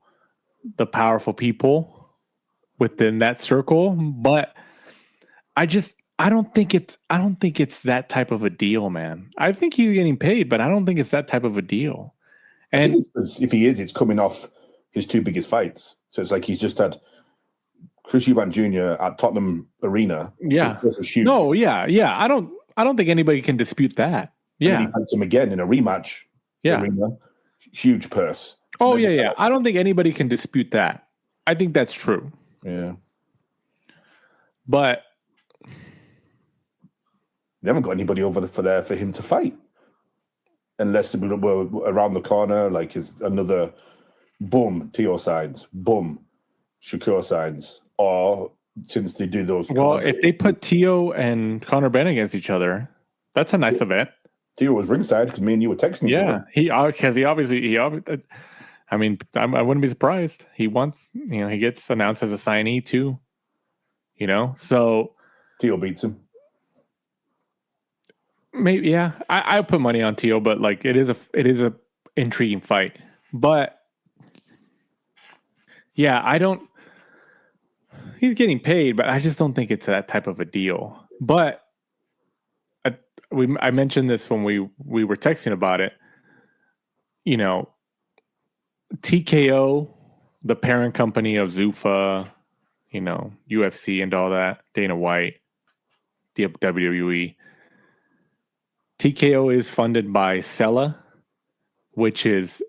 the powerful people within that circle. But I don't think it's that type of a deal, man. I think he's getting paid, but I don't think it's that type of a deal. And if he is, it's coming off his 2 biggest fights. So it's like he's just had Chris Eubank Jr. at Tottenham Arena. Yeah. So huge. No, yeah. I don't think anybody can dispute that. And then Yeah. he fights him again in a rematch arena. Huge purse. So yeah. I don't think anybody can dispute that. I think that's true. Yeah. But they haven't got anybody over for him to fight. Unless we're around the corner, like is another boom, Tio signs, boom, Shakur signs. Or since they do those. Well, if they put Tio and Conor Benn against each other, that's a nice event. Tio was ringside because me and you were texting. Yeah, he obviously. I mean, I wouldn't be surprised. He wants, he gets announced as a signee too. So Tio beats him. Maybe, yeah. I put money on Tio, but like it is a intriguing fight. But yeah, I don't. He's getting paid, but I just don't think it's that type of a deal. But I mentioned this when we were texting about it. TKO, the parent company of Zuffa, UFC and all that, Dana White, the WWE. TKO is funded by Sella, which is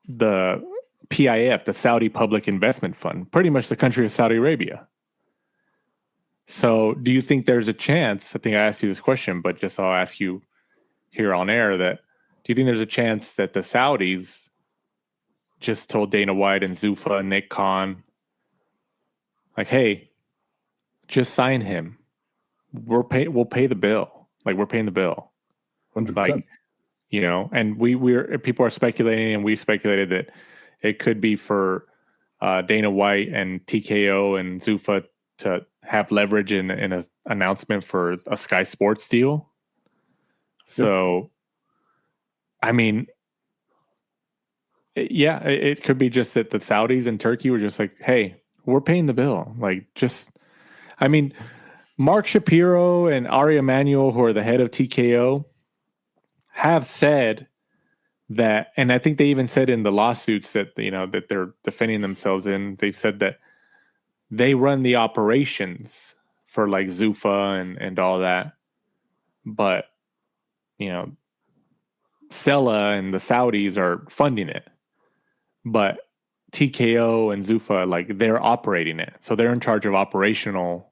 the PIF, the Saudi Public Investment Fund, pretty much the country of Saudi Arabia. So do you think there's a chance, I think I asked you this question, but just I'll ask you here on air, that do you think there's a chance that the Saudis just told Dana White and Zuffa and Nick Khan, like, hey, just sign him. We'll pay the bill. Like, we're paying the bill. 100%. Like, and we're people are speculating, and we speculated that it could be for Dana White and TKO and Zuffa to have leverage in an announcement for a Sky Sports deal. So, I mean, it could be just that the Saudis and Turkey were just like, hey, we're paying the bill. Like, Mark Shapiro and Ari Emanuel, who are the head of TKO, have said that, and I think they even said in the lawsuits that, that they're defending themselves in, they said that they run the operations for like Zuffa and all that. But, Sella and the Saudis are funding it. But TKO and Zuffa, like, they're operating it. So they're in charge of operational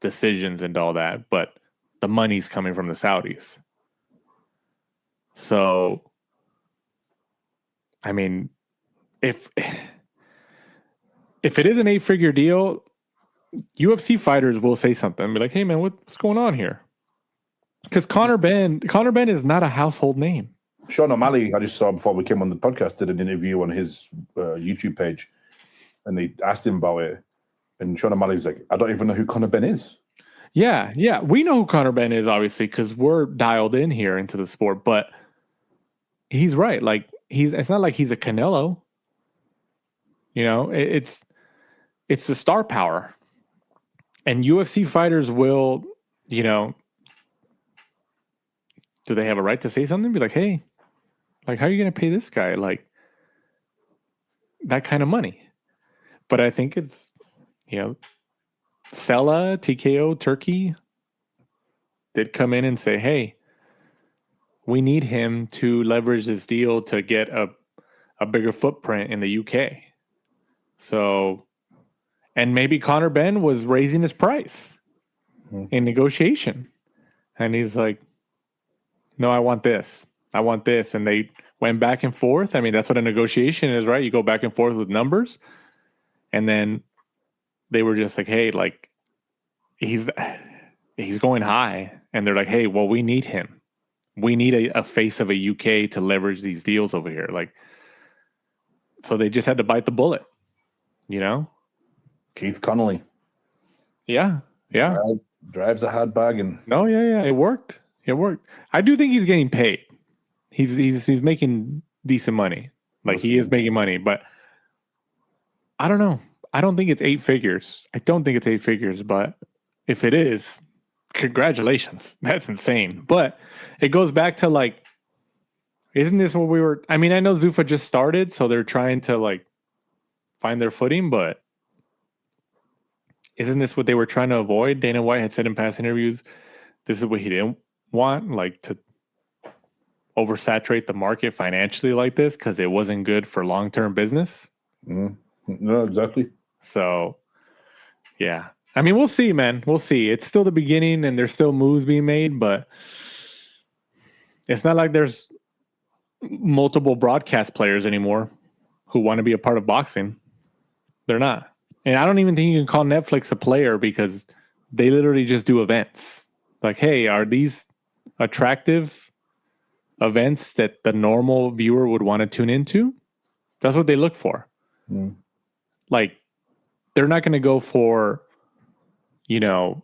decisions and all that. But the money's coming from the Saudis. So, I mean, if it is an 8-figure deal, UFC fighters will say something and be like, hey, man, what's going on here? Because Conor Benn is not a household name. Sean O'Malley, I just saw before we came on the podcast, did an interview on his YouTube page, and they asked him about it. And Sean O'Malley's like, I don't even know who Conor Benn is. Yeah. We know who Conor Benn is, obviously, because we're dialed in here into the sport. But he's right. Like, it's not like he's a Canelo. It's the star power. And UFC fighters will, do they have a right to say something? Be like, hey, like, how are you going to pay this guy, like, that kind of money? But I think it's, Sella, TKO, Turkey did come in and say, hey, we need him to leverage this deal to get a bigger footprint in the UK. So, and maybe Conor Benn was raising his price in negotiation. And he's like, no, I want this. And they went back and forth. I mean, that's what a negotiation is, right? You go back and forth with numbers. And then they were just like, hey, like, he's going high. And they're like, hey, well, we need him. We need a face of a UK to leverage these deals over here. Like, so they just had to bite the bullet, Keith Connolly. Yeah. Drives a hard bargain. No, yeah. It worked. I do think he's getting paid. He's making decent money. Like, he is making money, but I don't know. I don't think it's 8 figures. But if it is, congratulations. That's insane. But it goes back to, like, isn't this what we were? I mean, I know Zuffa just started, so they're trying to, like, find their footing, but isn't this what they were trying to avoid? Dana White had said in past interviews, this is what he didn't want, like, to oversaturate the market financially like this because it wasn't good for long-term business. No, exactly. So, yeah. I mean, we'll see, man. We'll see. It's still the beginning and there's still moves being made, but it's not like there's multiple broadcast players anymore who want to be a part of boxing. They're not. And I don't even think you can call Netflix a player because they literally just do events. Like, hey, are these attractive events that the normal viewer would want to tune into? That's what they look for. Like, they're not going to go for, you know,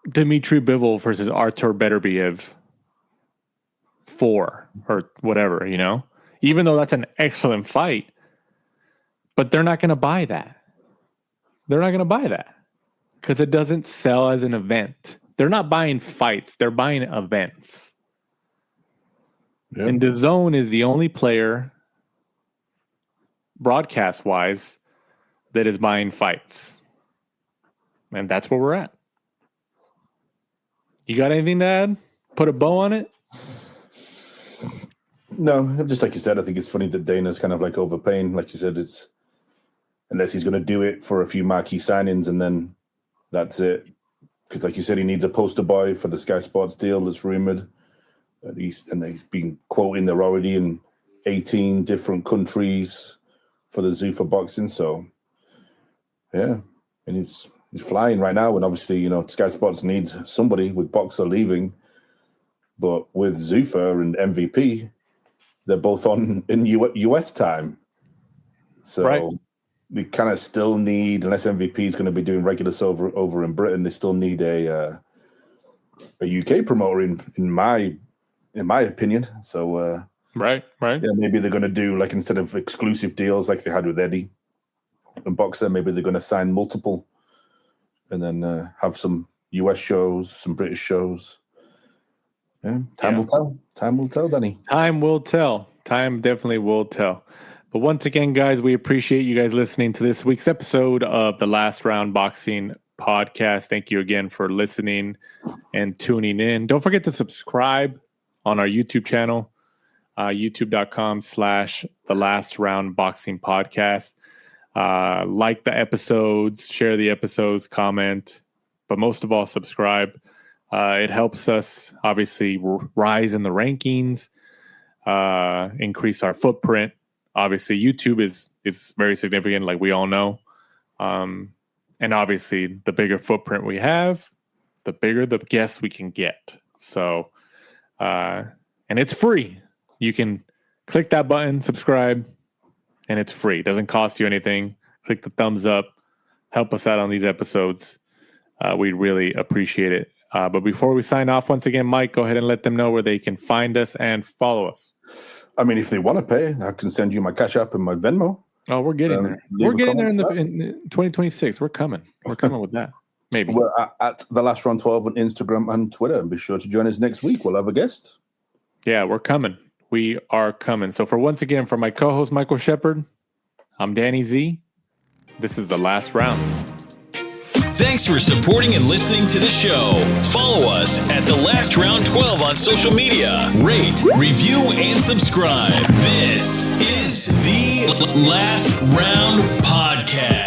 Dmitry Bivol versus Artur Beterbiev 4 or whatever, you know, even though that's an excellent fight, but they're not going to buy that. They're not going to buy that because it doesn't sell as an event. They're not buying fights. They're buying events. Yep. And DAZN is the only player broadcast wise that is buying fights. And that's where we're at. You got anything to add? Put a bow on it? No, just like you said, I think it's funny that Dana's kind of like overpaying. Like you said, it's unless he's going to do it for a few marquee signings and then that's it. Because like you said, he needs a poster boy for the Sky Sports deal that's rumored. He's been quoting they're already in 18 different countries for the Zuffa Boxing. So, yeah. And he's flying right now. And obviously, you know, Sky Sports needs somebody with Boxer leaving. But with Zuffa and MVP, they're both on in US time. So right. They kind of still need, unless MVP is going to be doing regulars over in Britain, they still need a UK promoter in my opinion. So right. Yeah, maybe they're going to do, like, instead of exclusive deals like they had with Eddie and Boxer, maybe they're going to sign multiple and then have some US shows, some British shows. Yeah, time will tell. Time will tell, Danny. Time will tell. Time definitely will tell. But once again, guys, we appreciate you guys listening to this week's episode of the Last Round Boxing Podcast. Thank you again for listening and tuning in. Don't forget to subscribe on our YouTube channel, youtube.com/the Last Round Boxing Podcast. Like the episodes, share the episodes, comment, but most of all, subscribe. It helps us obviously rise in the rankings, increase our footprint. Obviously, YouTube is very significant, like we all know. And obviously, the bigger footprint we have, the bigger the guests we can get. So, and it's free. You can click that button, subscribe, and it's free. It doesn't cost you anything. Click the thumbs up. Help us out on these episodes. We really appreciate it. But before we sign off, once again, Mike, go ahead and let them know where they can find us and follow us. I mean, if they want to pay, I can send you my Cash App and my Venmo. Oh, we're getting there. We're getting there in 2026. We're coming. We're coming with that. Maybe. We're at The Last Round 12 on Instagram and Twitter. And be sure to join us next week. We'll have a guest. Yeah, we're coming. We are coming. So for my co-host, Michael Shepard, I'm Danny Z. This is The Last Round. Thanks for supporting and listening to the show. Follow us at The Last Round 12 on social media. Rate, review, and subscribe. This is The Last Round Podcast.